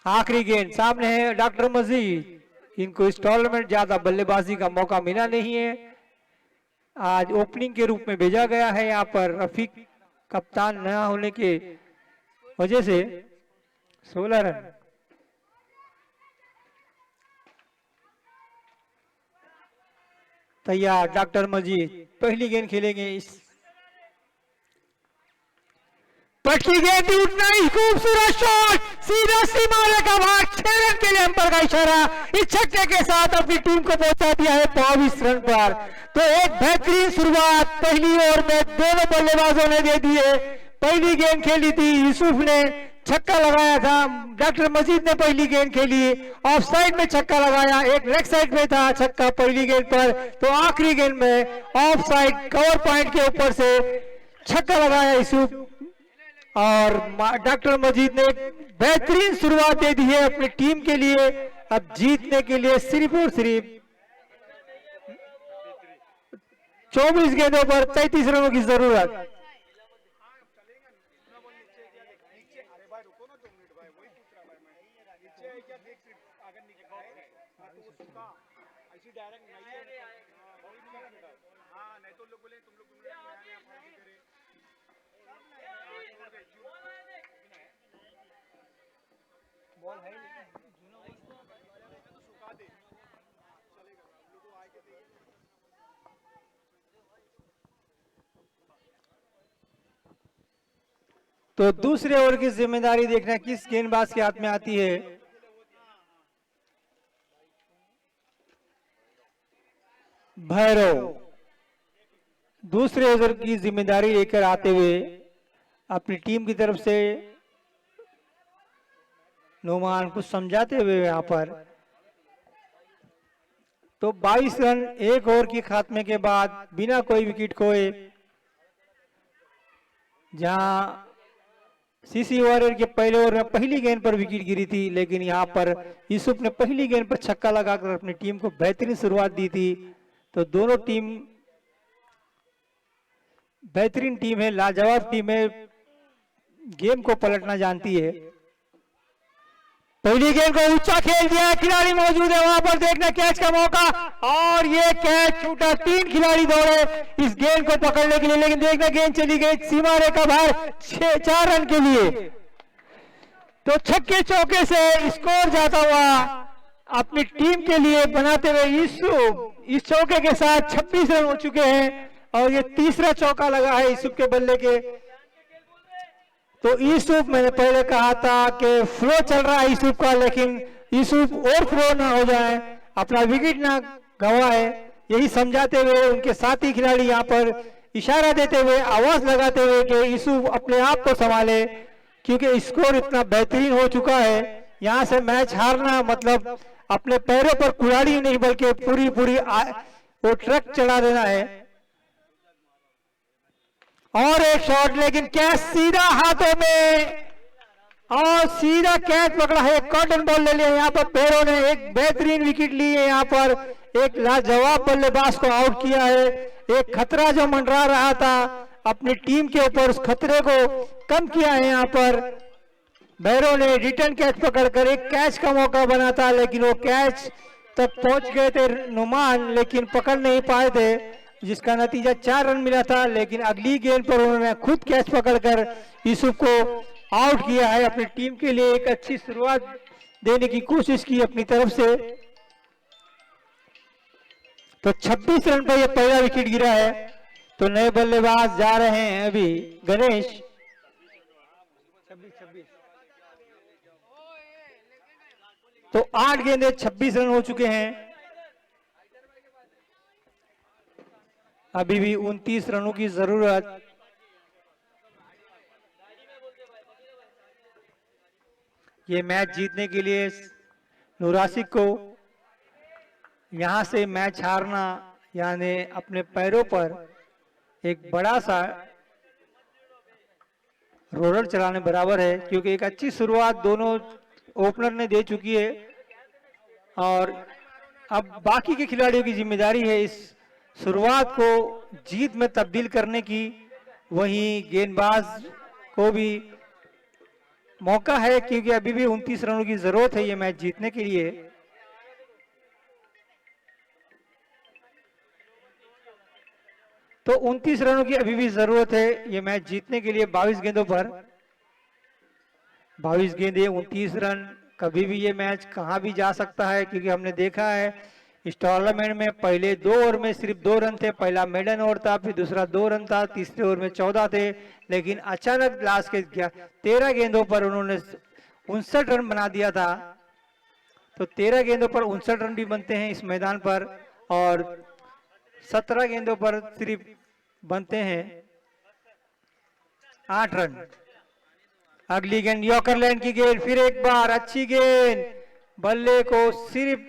आखिरी गेंद सामने है डॉक्टर मजीद। इनको इस टूर्नामेंट ज्यादा बल्लेबाजी का मौका मिला नहीं है, आज ओपनिंग के रूप में भेजा गया है। यहाँ पर रफीक कप्तान नया होने के वजह से 16 रन। तैयार डॉक्टर मजीद पहली गेंद खेलेंगे। इस पटकी गेंद उठना ही खूबसूरत शॉट, सीधा सीमा रेखा बाहर। 6 रन के लिए अंपायर का इशारा। इस छक्के के साथ अपनी टीम को पहुंचा दिया है 22 रन पर। तो एक बेहतरीन शुरुआत पहली ओवर में दोनों बल्लेबाजों ने दे दी है। पहली गेंद खेली थी यूसुफ ने, छक्का लगाया था। डॉक्टर मजीद ने पहली गेंद खेली, ऑफ साइड में छक्का लगाया, एक लेग साइड में था छक्का पहली गेंद पर। तो आखिरी गेंद में ऑफ साइड कवर पॉइंट के ऊपर से छक्का लगाया यूसुफ और डॉक्टर मजीद ने बेहतरीन शुरुआत दे दी है अपनी टीम के लिए। अब जीतने के लिए सिर्फ और सिर्फ 24 गेंदों पर 33 रनों की जरूरत। तो दूसरे ओवर की जिम्मेदारी देखना किस गेंदबाज के हाथ में आती है। भैरव दूसरे ओवर की जिम्मेदारी लेकर आते हुए अपनी टीम की तरफ से नोमान कुछ समझाते हुए यहां पर। तो 22 रन 1 ओवर की खात्मे के बाद बिना कोई विकेट खोए, जहां सीसी वॉरियर के पहले ओवर में पहली गेंद पर विकेट गिरी थी, लेकिन यहां पर यूसुफ ने पहली गेंद पर छक्का लगाकर अपनी टीम को बेहतरीन शुरुआत दी थी। तो दोनों टीम बेहतरीन टीम है, लाजवाब टीम है, गेम को पलटना जानती है। पहली गेंद को ऊंचा खेल दिया, खिलाड़ी मौजूद है वहां पर, देखना कैच का मौका और ये कैच छूटा। 3 खिलाड़ी दौड़े इस गेंद को पकड़ने के लिए, लेकिन देखना गेंद चली गई सीमा रेखा बाहर 4 रन के लिए। तो छक्के चौके से स्कोर जाता हुआ अपनी टीम के लिए बनाते हुए इस चौके के साथ 26 रन हो चुके हैं और ये तीसरा चौका लगा है यूसुफ के बल्ले के। तो यूसुफ, मैंने पहले कहा था कि फ्लो चल रहा है यूसुफ का, लेकिन यूसुफ और फ्लो ना हो जाए, अपना विकेट ना गंवाए, यही समझाते हुए उनके साथी खिलाड़ी यहाँ पर इशारा देते हुए, आवाज लगाते हुए कि यूसुफ अपने आप को संभाले, क्योंकि स्कोर इतना बेहतरीन हो चुका है। यहाँ से मैच हारना मतलब अपने पैरों पर कुल्हाड़ी नहीं बल्कि पूरी वो ट्रक चढ़ा देना है। और एक शॉट, लेकिन कैच सीधा हाथों में और सीधा कैच पकड़ा है, कॉटन बॉल ले लिया यहाँ पर भैरव ने। एक बेहतरीन विकेट ली है यहाँ पर, एक लाजवाब बल्लेबाज को आउट किया है। एक खतरा जो मंडरा रहा था अपनी टीम के ऊपर, उस खतरे को कम किया है यहाँ पर भैरव ने। रिटर्न कैच पकड़कर एक कैच का मौका बना था, लेकिन वो कैच तक पहुंच गए थे नुमान, लेकिन पकड़ नहीं पाए थे, जिसका नतीजा 4 रन मिला था। लेकिन अगली गेंद पर उन्होंने खुद कैच पकड़कर यूसुफ को आउट किया है। अपनी टीम के लिए एक अच्छी शुरुआत देने की कोशिश की अपनी तरफ से। तो 26 रन पर यह पहला विकेट गिरा है। तो नए बल्लेबाज जा रहे हैं अभी गणेश। तो 8 गेंदे 26 रन हो चुके हैं। अभी भी 29 रनों की जरूरत। ये मैच जीतने के लिए नूरासिक को यहां से मैच हारना यानी अपने पैरों पर एक बड़ा सा रोलर चलाने बराबर है, क्योंकि एक अच्छी शुरुआत दोनों ओपनर ने दे चुकी है और अब बाकी के खिलाड़ियों की जिम्मेदारी है इस शुरुआत को जीत में तब्दील करने की। वहीं गेंदबाज को भी मौका है, क्योंकि अभी भी 29 रनों की जरूरत है ये मैच जीतने के लिए। तो 29 रनों की अभी भी जरूरत है ये मैच जीतने के लिए। 22 गेंदों पर 22 गेंदे 29 रन। कभी भी ये मैच कहां भी जा सकता है, क्योंकि हमने देखा है इस टूर्नामेंट में पहले 2 ओवर में सिर्फ 2 रन थे। पहला मेडन ओवर था, फिर दूसरा 2 रन था, तीसरे ओवर में 14 थे, लेकिन अचानक लास्ट के 13 गेंदों पर उन्होंने 59 रन बना दिया था। तो 13 गेंदों पर 59 रन भी बनते हैं इस मैदान पर, और 17 गेंदों पर सिर्फ बनते हैं 8 रन। अगली गेंद यॉर्करलैंड की गेंद, फिर एक बार अच्छी गेंद, बल्ले को सिर्फ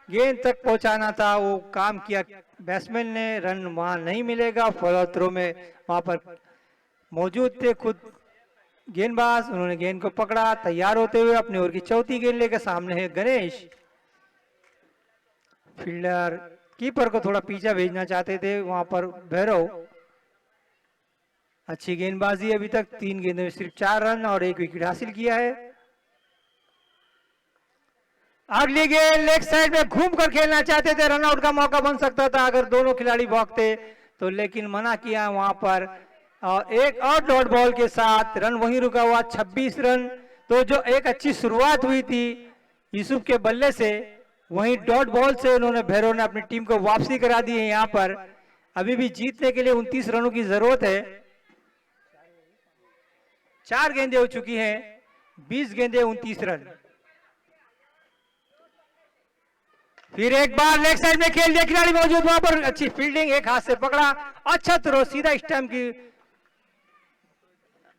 गेंद तक पहुंचाना था, वो काम किया बैट्समैन ने। रन वहां नहीं मिलेगा, फॉलो थ्रो में वहां पर मौजूद थे खुद गेंदबाज। उन्होंने गेंद को पकड़ा, तैयार होते हुए अपनी ओर की चौथी गेंद लेकर सामने है गणेश। फील्डर कीपर को थोड़ा पीछा भेजना चाहते थे वहां पर भैरव। अच्छी गेंदबाजी, अभी तक 3 गेंदों में सिर्फ 4 रन और 1 विकेट हासिल किया है। अगली गेंद लेग साइड में घूम कर खेलना चाहते थे, रनआउट का मौका बन सकता था अगर दोनों खिलाड़ी भागते तो, लेकिन मना किया वहां पर। और एक और डॉट बॉल के साथ रन वहीं रुका हुआ, 26 रन। तो जो एक अच्छी शुरुआत हुई थी यूसुफ के बल्ले से, वहीं डॉट बॉल से उन्होंने भैरव ने अपनी टीम को वापसी करा दी है। यहाँ पर अभी भी जीतने के लिए 29 रनों की जरूरत है। 4 गेंदें हो चुकी हैं, 20 गेंदें 29 रन। फिर एक बार लेग साइड में खेल दिया, खिलाड़ी मौजूद वहां पर, अच्छी फील्डिंग, एक हाथ से पकड़ा, अच्छा थ्रो, सीधा स्टंप की,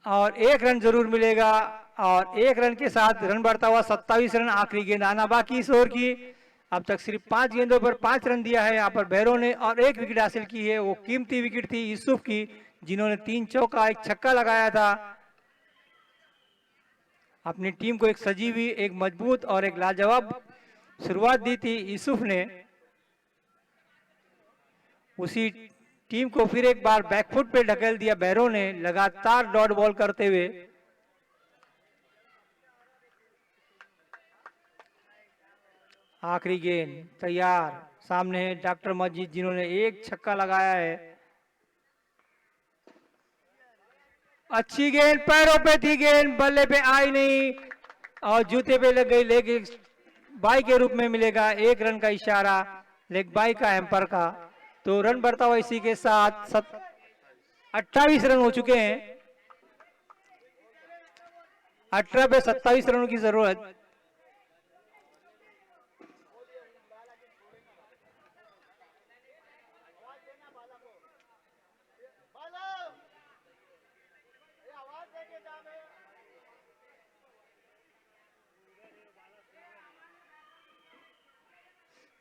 और 1 रन जरूर मिलेगा। और 1 रन के साथ रन बढ़ता हुआ 27 रन। आखिरी गेंद आना बाकी इस ओवर की। अब तक सिर्फ 5 गेंदों पर 5 रन दिया है यहाँ पर भैरव ने, और 1 विकेट हासिल की है। वो कीमती विकेट थी यूसुफ की, जिन्होंने 3 चौका 1 छक्का लगाया था। अपनी टीम को एक सजी हुई, एक मजबूत और एक लाजवाब शुरुआत दी थी यूसुफ ने। उसी टीम को फिर एक बार बैकफुट पे ढकेल दिया भैरव ने, लगातार डॉट बॉल करते हुए। आखिरी गेंद तैयार, सामने है डॉक्टर मस्जिद, जिन्होंने 1 छक्का लगाया है। अच्छी गेंद, पैरों पे थी गेंद, बल्ले पे आई नहीं और जूते पे लग गई, लेकिन बाई के रूप में मिलेगा। 1 रन का इशारा लेग बाई का, एम्पर का। तो रन बढ़ता हुआ इसी के साथ 28 रन हो चुके हैं। 18 पे 27 रनों की जरूरत।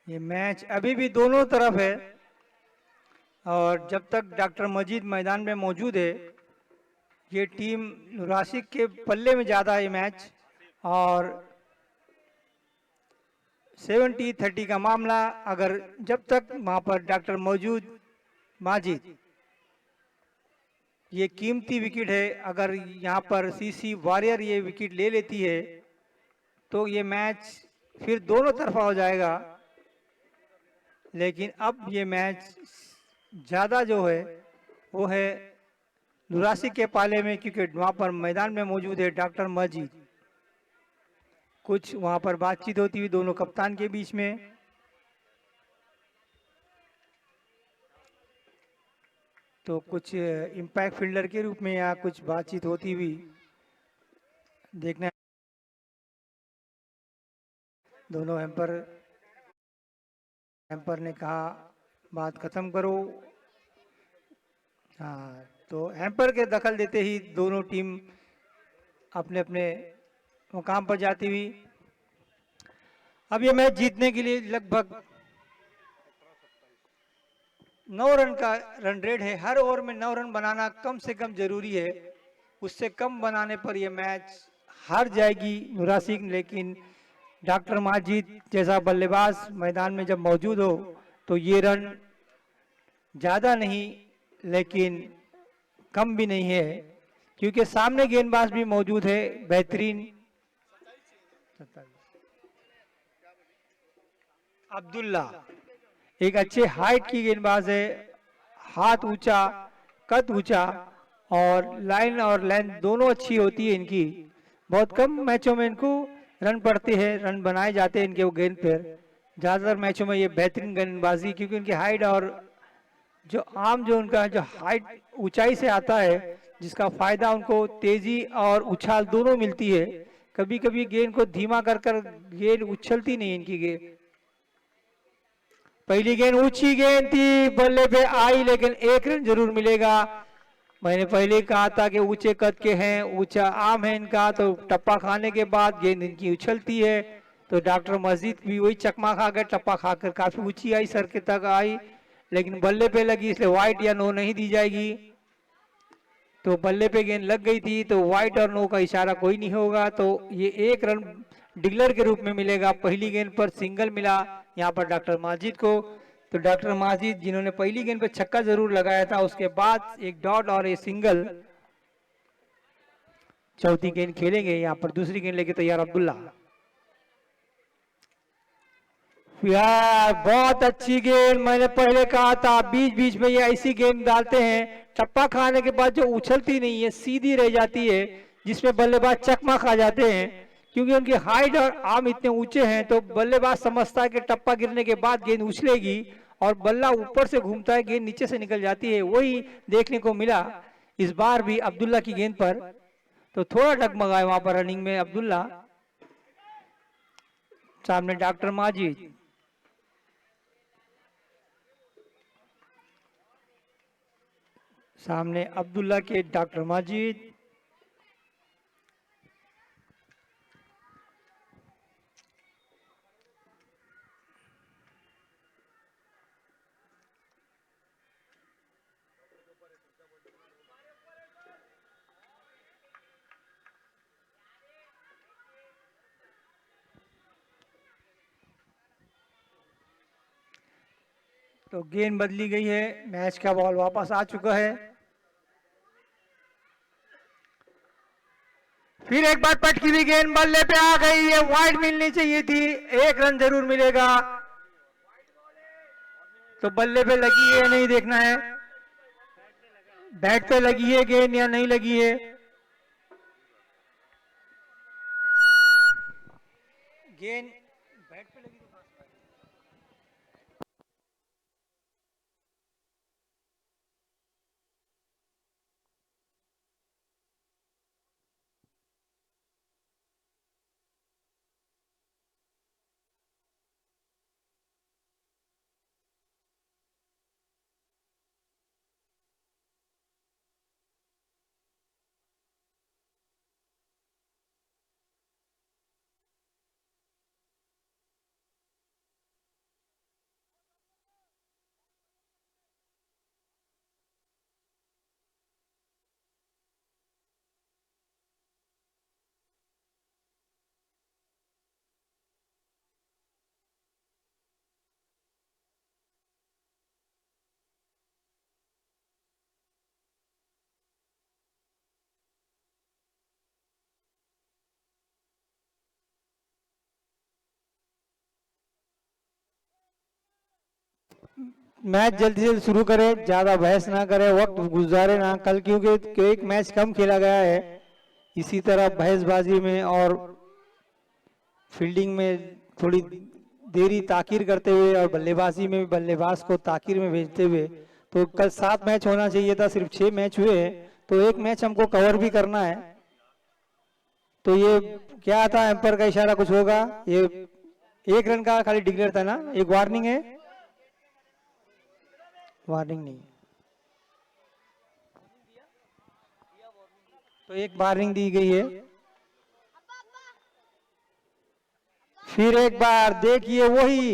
ये मैच अभी भी दोनों तरफ है, और जब तक डॉक्टर मजीद मैदान में मौजूद है, ये टीम नासिक के पल्ले में ज़्यादा है मैच। और 70-30 का मामला, अगर जब तक वहाँ पर डॉक्टर माजिद, ये कीमती विकेट है, अगर यहाँ पर सीसी वॉरियर ये विकेट ले लेती है तो ये मैच फिर दोनों तरफा हो जाएगा। लेकिन अब ये मैच ज़्यादा जो है वो है नासिक के पाले में, क्योंकि वहाँ पर मैदान में मौजूद है डॉक्टर मजीद। कुछ वहाँ पर बातचीत होती हुई दोनों कप्तान के बीच में। तो कुछ इम्पैक्ट फील्डर के रूप में या कुछ बातचीत होती हुई देखना। दोनों एम्पर ने कहा बात खत्म करो। हाँ, तो एम्पर के दखल देते ही दोनों टीम अपने अपने मुकाम पर जाती हुई। अब ये मैच जीतने के लिए लगभग 9 रन का रन रेट है। हर ओवर में 9 रन बनाना कम से कम जरूरी है। उससे कम बनाने पर यह मैच हार जाएगी नासिक। लेकिन डॉक्टर माजिद जैसा बल्लेबाज मैदान में जब मौजूद हो तो ये रन ज्यादा नहीं लेकिन कम भी नहीं है, क्योंकि सामने गेंदबाज भी मौजूद है बेहतरीन अब्दुल्ला। एक अच्छे हाइट की गेंदबाज है, हाथ ऊंचा, कद ऊंचा और लाइन और लेंथ दोनों अच्छी होती है इनकी। बहुत कम मैचों में इनको रन पड़ते हैं, रन बनाए जाते हैं इनके वो गेंद पर। ज्यादातर मैचों में ये बेहतरीन गेंदबाजी, क्योंकि उनकी हाइट और जो उनका जो हाइट ऊंचाई से आता है, जिसका फायदा उनको तेजी और उछाल दोनों मिलती है। कभी कभी गेंद को धीमा कर कर गेंद उछलती नहीं इनकी गेंद। पहली गेंद ऊंची गेंद थी, बल्ले पे आई, लेकिन 1 रन जरूर मिलेगा। मैंने पहले कहा था कि ऊंचे कद के हैं, ऊंचा आम है इनका, तो टप्पा खाने के बाद गेंद इनकी उछलती है। तो डॉक्टर मजीद भी वही चकमा खा गए, टप्पा खाकर काफी ऊंची आई, सर के तक आई, लेकिन बल्ले पे लगी, इसलिए वाइट या नो नहीं दी जाएगी। तो बल्ले पे गेंद लग गई थी तो वाइट और नो का इशारा कोई नहीं होगा। तो ये 1 रन डिगलर के रूप में मिलेगा। पहली गेंद पर सिंगल मिला यहाँ पर डॉक्टर माजिद को। तो डॉक्टर माजिद जिन्होंने पहली गेंद पर छक्का जरूर लगाया था, उसके बाद एक डॉट और एक सिंगल। चौथी गेंद खेलेंगे यहाँ पर, दूसरी गेंद लेके तैयार अब्दुल्ला। यार बहुत अच्छी गेंद, मैंने पहले कहा था बीच बीच में ये ऐसी गेंद डालते हैं, टप्पा खाने के बाद जो उछलती नहीं है, सीधी रह जाती है, जिसमें बल्लेबाज चकमा खा जाते हैं। क्योंकि उनकी हाइट और आर्म इतने ऊंचे हैं तो बल्लेबाज समझता है कि टप्पा गिरने के बाद गेंद उछलेगी और बल्ला ऊपर से घूमता है, गेंद नीचे से निकल जाती है। वही देखने को मिला इस बार भी अब्दुल्ला की गेंद पर। तो थोड़ा डगमगाए वहां पर रनिंग में अब्दुल्ला। सामने डॉक्टर माजिद, सामने अब्दुल्ला के डॉक्टर माजिद। तो गेंद बदली गई है, मैच का बॉल वापस आ चुका है। फिर एक बार पटकी हुई गेंद बल्ले पे आ गई है, वाइड मिलनी चाहिए थी, 1 रन जरूर मिलेगा। तो बल्ले पे लगी है या नहीं देखना है, बैट पे लगी है गेंद या नहीं लगी है। गेंद बैट पे लगी मैच जल्दी से जल्दी शुरू करे, ज्यादा बहस ना करे, वक्त गुजारे ना कल, क्योंकि एक मैच कम खेला गया है। इसी तरह बहसबाजी में और फील्डिंग में थोड़ी देरी ताकीर करते हुए और बल्लेबाजी में भी बल्लेबाज को ताकीर में भेजते हुए, तो कल 7 मैच होना चाहिए था, सिर्फ 6 मैच हुए हैं, तो एक मैच हमको कवर भी करना है। तो ये क्या था, एम्पायर का इशारा कुछ होगा, ये 1 रन का खाली डिक्लेयर था ना, एक वार्निंग है, वार्निंग नहीं, तो एक वार्निंग दी गई है। फिर एक बार देखिए वही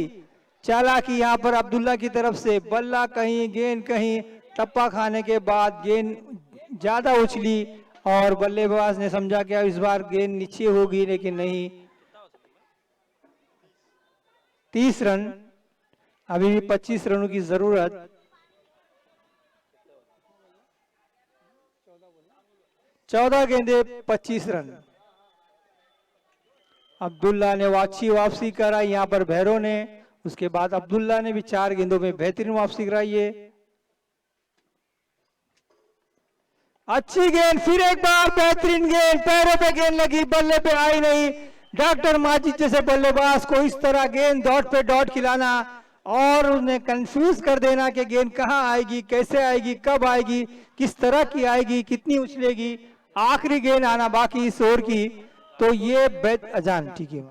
चालाकी यहाँ पर अब्दुल्ला की तरफ से, बल्ला कहीं गेंद कहीं, टप्पा खाने के बाद गेंद ज्यादा उछली और बल्लेबाज ने समझा कि अब इस बार गेंद नीचे होगी, लेकिन नहीं। 30 रन, अभी भी 25 रनों की जरूरत। 14 गेंदे 25 रन। अब्दुल्ला ने अच्छी वापसी कराई यहाँ पर भैरव ने, उसके बाद अब्दुल्ला ने भी 4 गेंदों में बेहतरीन वापसी कराई है। अच्छी गेंद, फिर एक बार बेहतरीन गेंद, पैरों पे गेंद लगी, बल्ले पे आई नहीं। डॉक्टर माजिद जैसे बल्लेबाज को इस तरह गेंद डॉट पे डॉट खिलाना और उन्हें कंफ्यूज कर देना कि गेंद कहां आएगी, कैसे आएगी, कब आएगी, किस तरह की आएगी, कितनी उछलेगी, आखिरी गेंद आना बाकी इस ओवर की। तो ये अजान ठीक है।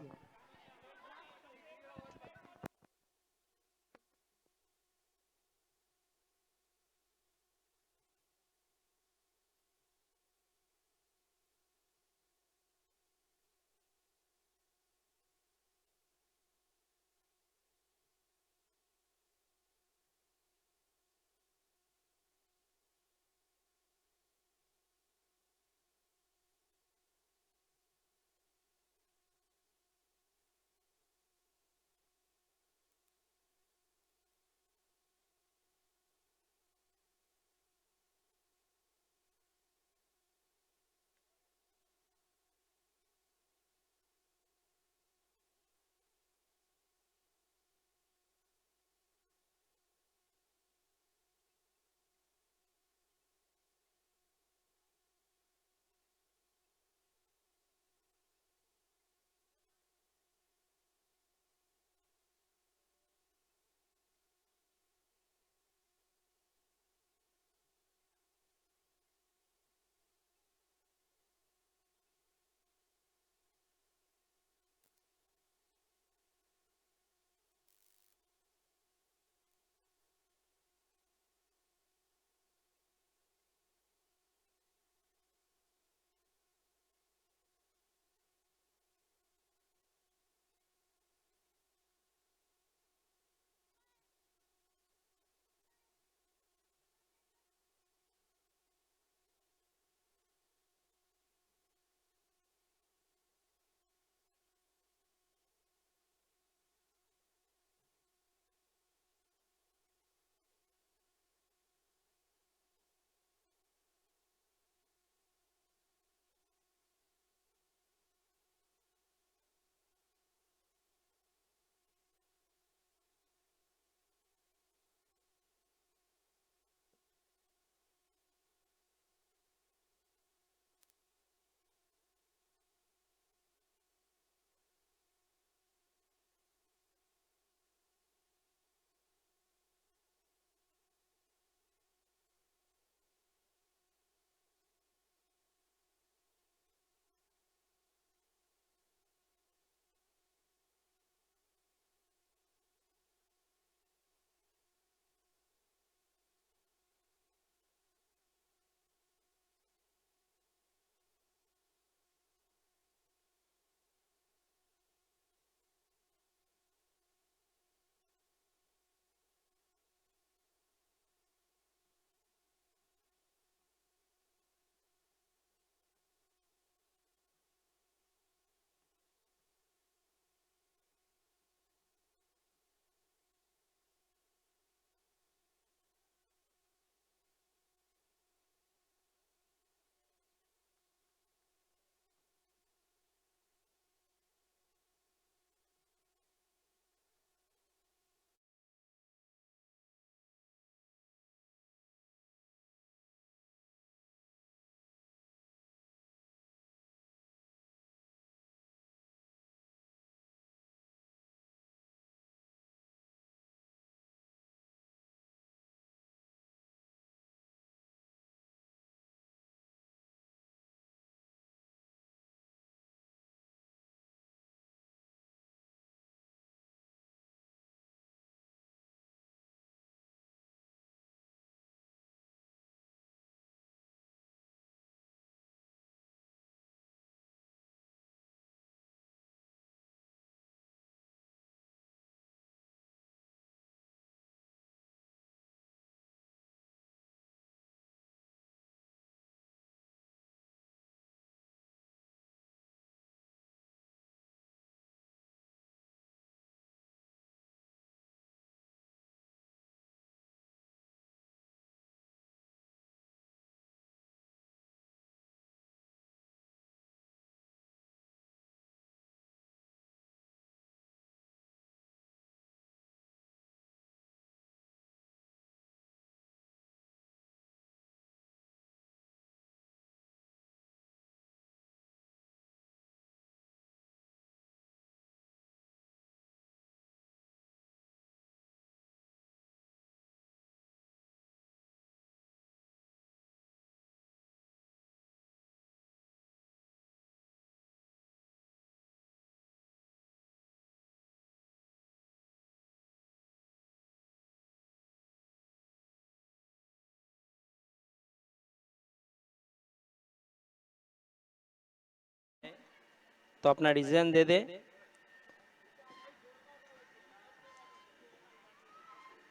तो अपना डिसीजन दे दे।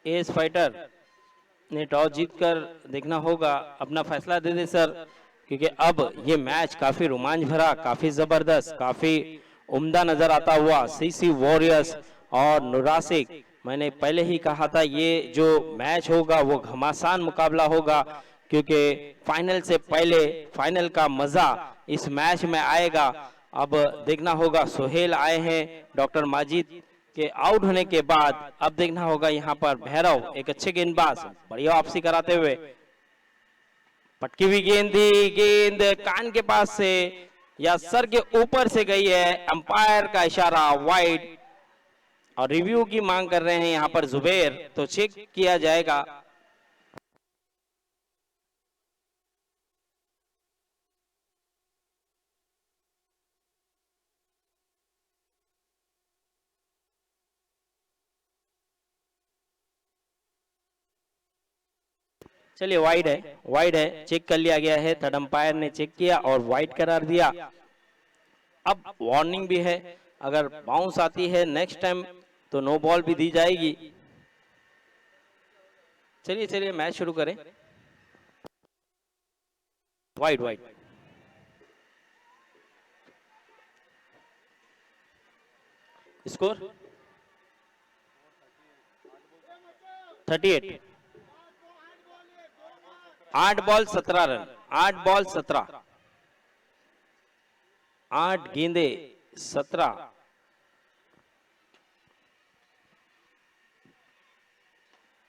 एस फाइटर ने टॉस जीतकर देखना होगा, अपना फैसला दे दे सर, क्योंकि अब ये मैच काफी रोमांच भरा, काफी जबरदस्त, काफी उम्दा नजर आता हुआ। सीसी वॉरियर्स और नुरासिक, मैंने पहले ही कहा था ये जो मैच होगा वो घमासान मुकाबला होगा, क्योंकि फाइनल से पहले फाइनल का मजा इस मैच में आएगा। अब देखना होगा, सोहेल आए हैं डॉक्टर माजिद के आउट होने के बाद। अब देखना होगा यहाँ पर भैरव, एक अच्छे गेंदबाज, बढ़िया वापसी कराते हुए, पटकी हुई गेंद थी, गेंद कान के पास से या सर के ऊपर से गई है। अंपायर का इशारा वाइड, और रिव्यू की मांग कर रहे हैं यहाँ पर जुबैर, तो चेक किया जाएगा। चलिए वाइड है, वाइड है, चेक कर लिया गया है, थर्ड अंपायर ने चेक किया और वाइड करार दिया। अब वार्निंग भी है, अगर बाउंस आती है नेक्स्ट टाइम तो नो बॉल भी दी जाएगी। चलिए चलिए मैच शुरू करें। Wide wide, score 38, 8 ball 17 run, 8 ball 17, 8 गेंदे 17।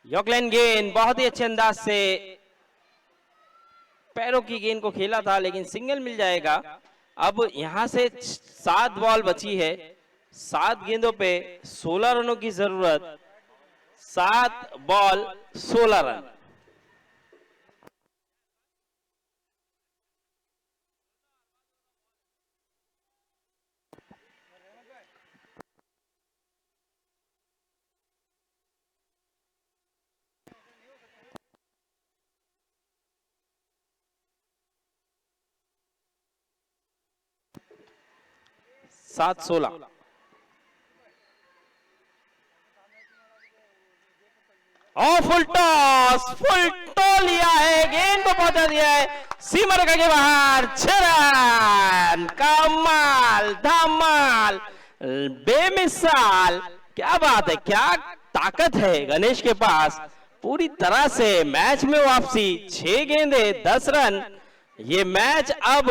यॉर्कलैंड गेंद बहुत ही अच्छे अंदाज से पैरों की गेंद को खेला था, लेकिन सिंगल मिल जाएगा। अब यहां से 7 बॉल बची है, 7 गेंदों पे 16 रनों की जरूरत, 7 बॉल 16 रन। सात 16, और फुल टॉस लिया है, गेंद को पहुंचा दिया है, सीमा रेखा के बाहर, 6 रन। कमाल, धमाल, बेमिसाल, क्या बात है, क्या ताकत है गणेश के पास। पूरी तरह से मैच में वापसी, 6 गेंदे 10 रन। ये मैच अब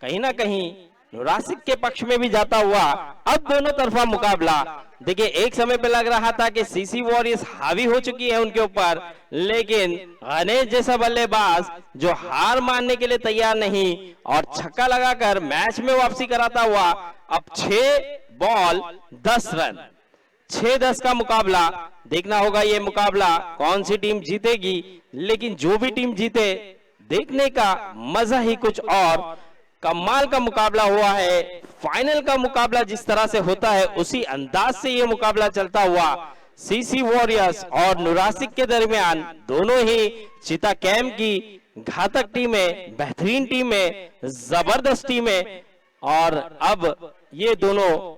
कहीं ना कहीं नुरासिक के पक्ष में भी जाता हुआ। अब दोनों तरफा मुकाबला देखिए, एक समय पे लग रहा था कि सीसी वॉरियर्स हावी हो चुकी है उनके ऊपर, लेकिन गणेश जैसा बल्लेबाज जो हार मानने के लिए तैयार नहीं और छक्का लगाकर मैच में वापसी कराता हुआ। अब 6 बॉल 10 रन, 6-10 का मुकाबला। देखना होगा ये मुकाबला कौन सी टीम जीतेगी, लेकिन जो भी टीम जीते देखने का मजा ही कुछ और। कमाल का मुकाबला हुआ है। फाइनल का मुकाबला जिस तरह से होता है उसी अंदाज से ये मुकाबला चलता हुआ। सीसी वॉरियर्स और नुरासिक के दरमियान, दोनों ही चिता कैंप की घातक टीमें, बेहतरीन टीमें, जबरदस्त टीमें। और अब ये दोनों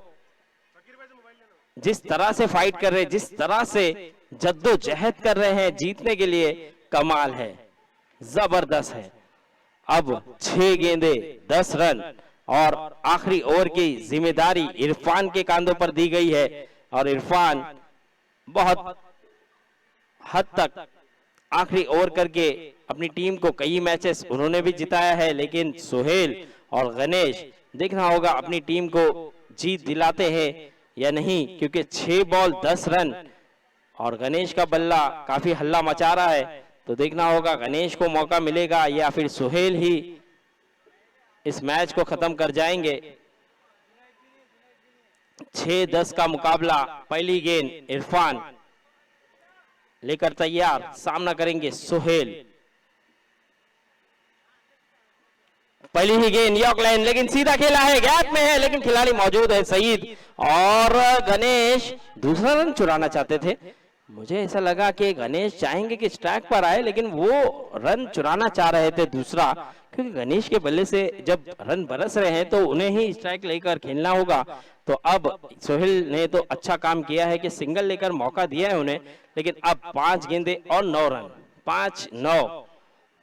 जिस तरह से फाइट कर रहे हैं, जिस तरह से जद्दोजहद कर रहे हैं जीतने के लिए, कमाल है, जबरदस्त है। अब 6 गेंदे 10 रन और आखिरी ओवर की जिम्मेदारी इरफान के कांधों पर दी गई है। और इरफान बहुत हद तक आखिरी ओवर करके अपनी टीम को कई मैचेस उन्होंने भी जिताया है, लेकिन सोहेल और गणेश देखना होगा अपनी टीम को जीत दिलाते हैं या नहीं, क्योंकि 6 बॉल 10 रन और गणेश का बल्ला काफी हल्ला मचा रहा है। तो देखना होगा गणेश को मौका मिलेगा या फिर सोहेल ही इस मैच को खत्म कर जाएंगे। 6-10 का मुकाबला। पहली गेंद इरफान लेकर तैयार, सामना करेंगे सोहेल। पहली ही गेंद यॉर्कलैंड, लेकिन सीधा खेला है, गैप में है, लेकिन खिलाड़ी मौजूद है सईद। और गणेश दूसरा रन चुराना चाहते थे, मुझे ऐसा लगा कि गणेश चाहेंगे कि स्ट्राइक पर आए, लेकिन वो रन चुराना चाह रहे थे दूसरा, क्योंकि गणेश के बल्ले से जब रन बरस रहे हैं तो उन्हें ही स्ट्राइक लेकर खेलना होगा। तो अब सोहेल ने तो अच्छा काम किया है कि सिंगल लेकर मौका दिया है उन्हें, लेकिन अब 5 गेंदे और 9 रन, 5-9।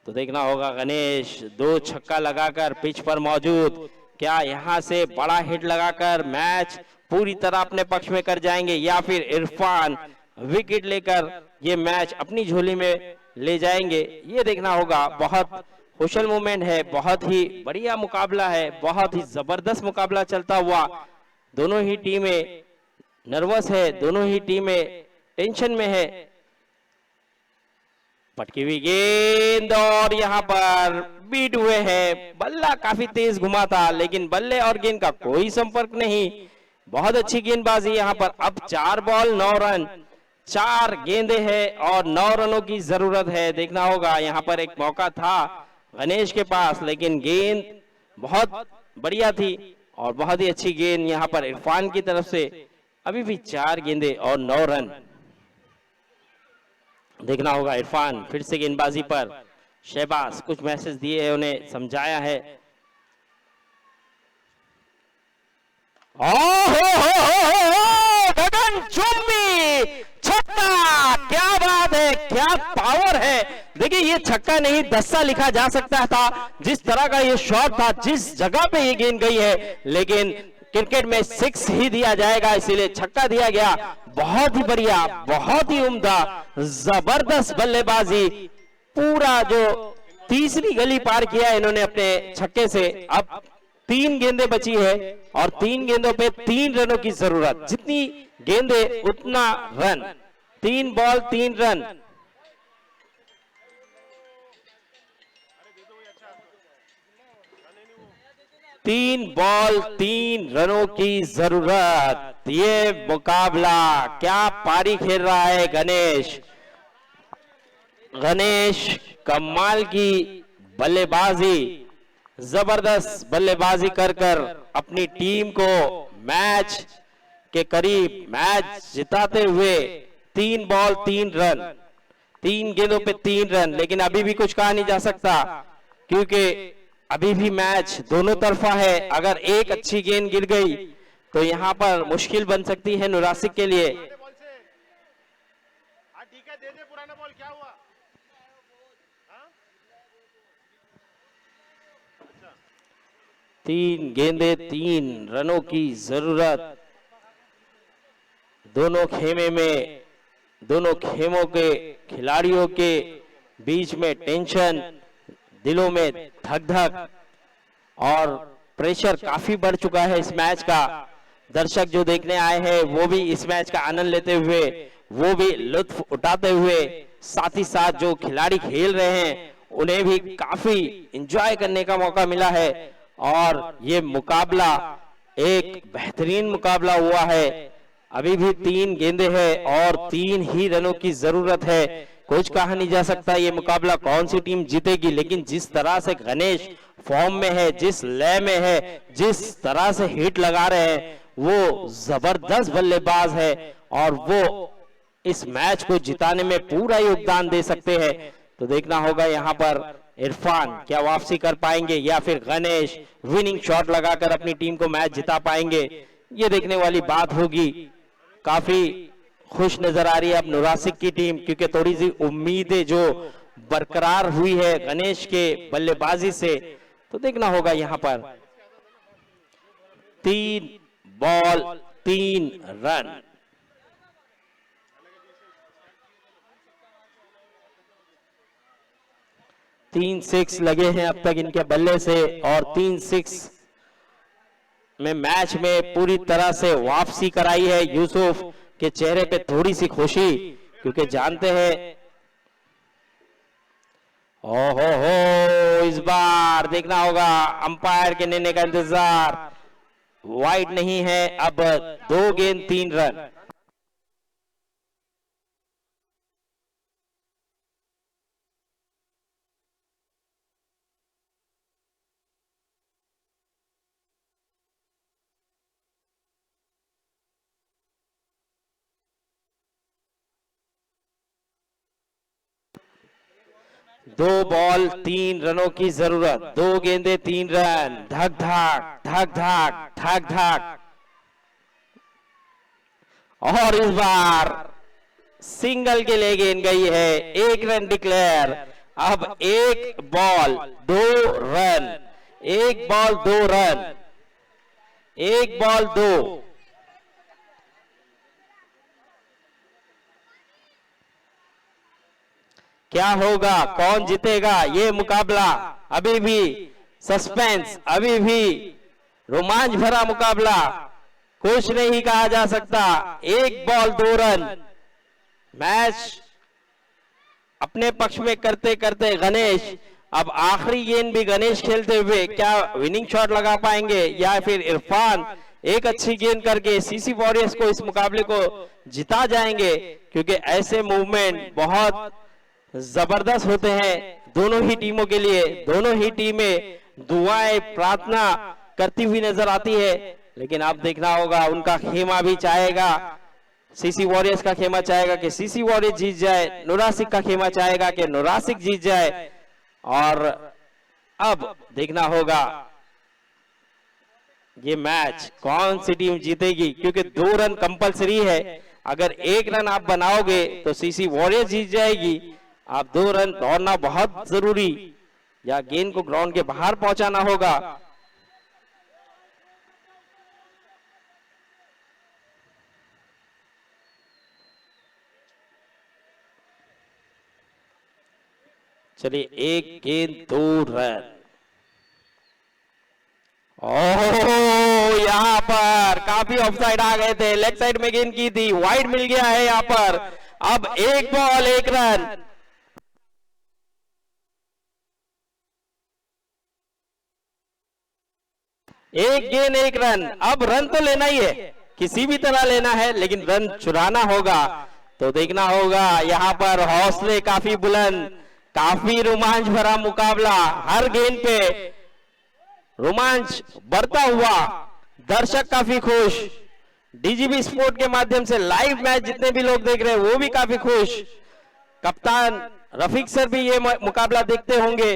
तो देखना होगा गणेश 2 छक्का लगाकर पिच पर मौजूद, क्या यहाँ से बड़ा हिट लगाकर मैच पूरी तरह अपने पक्ष में कर जाएंगे, या फिर इरफान विकेट लेकर ये मैच अपनी झोली में ले जाएंगे। ये देखना होगा। बहुत खुशल मूवमेंट है, बहुत ही बढ़िया मुकाबला है, बहुत ही जबरदस्त मुकाबला चलता हुआ। दोनों ही टीमें नर्वस है, दोनों ही टीमें टेंशन में है। पटकी हुई गेंद और यहाँ पर बीट हुए हैं। बल्ला काफी तेज घुमा था, लेकिन बल्ले और गेंद का कोई संपर्क नहीं। बहुत अच्छी गेंदबाजी यहाँ पर। अब 4 बॉल 9 रन, 4 गेंदे हैं और 9 रनों की जरूरत है। देखना होगा, यहाँ पर एक मौका था गणेश के पास, लेकिन गेंद बहुत बढ़िया थी और बहुत ही अच्छी गेंद यहाँ पर इरफान की तरफ से। अभी भी 4 गेंदे और 9 रन। देखना होगा इरफान फिर से गेंदबाजी पर। शहबाज कुछ मैसेज दिए हैं, उन्हें समझाया है। गगनचुंबी छक्का, क्या बात है, क्या पावर है। देखिए ये छक्का नहीं 10 लिखा जा सकता था, जिस तरह का ये शॉट था, जिस जगह पे ये गेंद गई है, लेकिन क्रिकेट में 6 ही दिया जाएगा, इसीलिए छक्का दिया गया। बहुत ही बढ़िया, बहुत ही उम्दा, जबरदस्त बल्लेबाजी। पूरा जो तीसरी गली पार किया इन्होंने अपने छक्के से। अब 3 गेंदें बची है और 3 गेंदों पे 3 रनों की जरूरत। जितनी गेंदें उतना रन। 3 ball 3 run. तीन बॉल 3 रनों की जरूरत। ये मुकाबला, क्या पारी खेल रहा है गणेश। गणेश कमाल की बल्लेबाजी, जबरदस्त बल्लेबाजी कर कर अपनी टीम को मैच के करीब मैच जिताते हुए 3 बॉल 3 रन, 3 गेंदों पे 3 रन। लेकिन अभी भी कुछ कहा नहीं जा सकता, क्योंकि अभी भी मैच दोनों तरफा है। अगर एक अच्छी गेंद गिर गई तो यहां पर मुश्किल बन सकती है नुरासिक के लिए। तीन गेंदे 3 रनों की जरूरत। दोनों खेमे में, दोनों खेमों के खिलाड़ियों के बीच में टेंशन, दिलों में धक धक और प्रेशर काफी बढ़ चुका है इस मैच का। दर्शक जो देखने आए हैं वो भी इस मैच का आनंद लेते हुए, वो भी लुत्फ उठाते हुए, साथ ही साथ जो खिलाड़ी खेल रहे हैं उन्हें भी काफी एंजॉय करने का मौका मिला है। और ये मुकाबला एक बेहतरीन मुकाबला हुआ है। अभी भी 3 गेंदें हैं और 3 ही रनों की जरूरत है। कुछ कहा नहीं जा सकता ये मुकाबला कौन सी टीम जीतेगी, लेकिन जिस तरह से गणेश फॉर्म में है, जिस लय में है, जिस तरह से हिट लगा रहे हैं, वो जबरदस्त बल्लेबाज है और वो इस मैच को जिताने में पूरा योगदान दे सकते हैं। तो देखना होगा यहाँ पर इरफान क्या वापसी कर पाएंगे या फिर गणेश विनिंग शॉट लगाकर अपनी टीम को मैच जिता पाएंगे। ये देखने वाली बात होगी। काफी खुश नजर आ रही है अब नुरासिक की टीम, क्योंकि थोड़ी सी उम्मीदें जो बरकरार हुई है गणेश के बल्लेबाजी से। तो देखना होगा यहाँ पर 3 बॉल 3 रन। 3 6 लगे हैं अब तक इनके बल्ले से और 3 6 में मैच में पूरी तरह से वापसी कराई है। यूसुफ के चेहरे पे थोड़ी सी खुशी, क्योंकि जानते हैं हो इस बार देखना होगा अंपायर के निर्णय का इंतजार। वाइड नहीं है। अब 2 गेंद 3 रन। 2 बॉल 3 रनों की जरूरत, 2 गेंदे 3 रन, धक धक धक धक धक धक। और इस बार सिंगल के लिए गेंद गई है, 1 रन डिक्लेयर। अब 1 ball 2 run, 1 ball 2 run, 1 ball 2। क्या होगा, कौन जीतेगा ये मुकाबला? अभी भी सस्पेंस, अभी भी रोमांच भरा मुकाबला, कुछ नहीं कहा जा सकता। 1 बॉल 2 रन, मैच अपने पक्ष में करते करते गणेश, अब आखिरी गेंद भी गणेश खेलते हुए क्या विनिंग शॉट लगा पाएंगे या फिर इरफान एक अच्छी गेंद करके सीसी वॉरियर्स को इस मुकाबले को जिता जाएंगे, क्योंकि ऐसे मूवमेंट बहुत जबरदस्त होते हैं दोनों ही टीमों के लिए। दोनों ही टीमें दुआएं प्रार्थना करती हुई नजर आती है, लेकिन आप देखना होगा उनका खेमा भी चाहेगा, सीसी वॉरियर्स का खेमा चाहेगा कि सीसी वॉरियर्स जीत जाए, नुरासिक का खेमा चाहेगा कि नुरासिक जीत जाए। और अब देखना होगा ये मैच कौन सी टीम जीतेगी, क्योंकि 2 रन कंपलसरी है। अगर 1 रन आप बनाओगे तो सीसी वॉरियर्स जीत जाएगी। आप 2 रन दौड़ना बहुत जरूरी, या गेंद को ग्राउंड के बाहर पहुंचाना होगा। चलिए, 1 गेंद 2 रन। ओह, यहां पर काफी ऑफसाइड आ गए थे, लेग साइड में गेंद की थी, वाइड मिल गया है यहां पर। अब 1 बॉल 1 रन। एक गेंद 1 रन। अब रन तो लेना ही है, किसी भी तरह लेना है, लेकिन रन चुराना होगा। तो देखना होगा यहाँ पर हौसले काफी बुलंद, काफी रोमांच भरा मुकाबला, हर गेंद पे रोमांच बढ़ता हुआ, दर्शक काफी खुश, डीजीबी स्पोर्ट के माध्यम से लाइव मैच जितने भी लोग देख रहे हैं वो भी काफी खुश। कप्तान रफीक सर भी ये मुकाबला देखते होंगे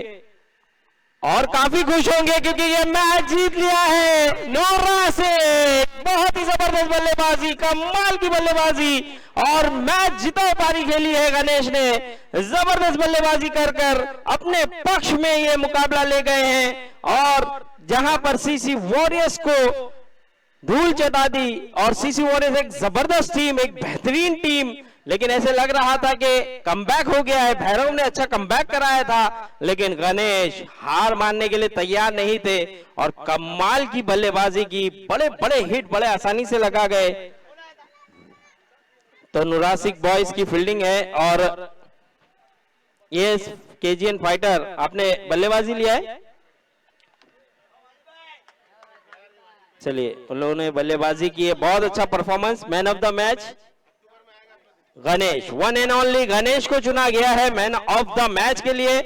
और काफी खुश होंगे, क्योंकि ये मैच जीत लिया है नुरासिक। बहुत ही जबरदस्त बल्लेबाजी, कमाल की बल्लेबाजी, और मैच जिताऊ पारी खेली है गणेश ने। जबरदस्त बल्लेबाजी कर कर अपने पक्ष में ये मुकाबला ले गए हैं, और जहां पर सीसी वॉरियर्स को धूल चटा दी। और सीसी वॉरियर्स एक जबरदस्त टीम, एक बेहतरीन टीम, लेकिन ऐसे लग रहा था कि कमबैक हो गया है। भैरव ने अच्छा कमबैक कराया था, लेकिन गणेश हार मानने के लिए तैयार नहीं थे और कमाल की बल्लेबाजी की, बड़े बड़े हिट बड़े आसानी से लगा गए। तो नुरासिक बॉयज की फील्डिंग है, और ये केजीएन फाइटर आपने बल्लेबाजी लिया है। चलिए, उन लोगों ने बल्लेबाजी की है, बहुत अच्छा performance. Man of the match Ganesh, one and only Ganesh को चुना गया है मैन ऑफ द मैच के लिए।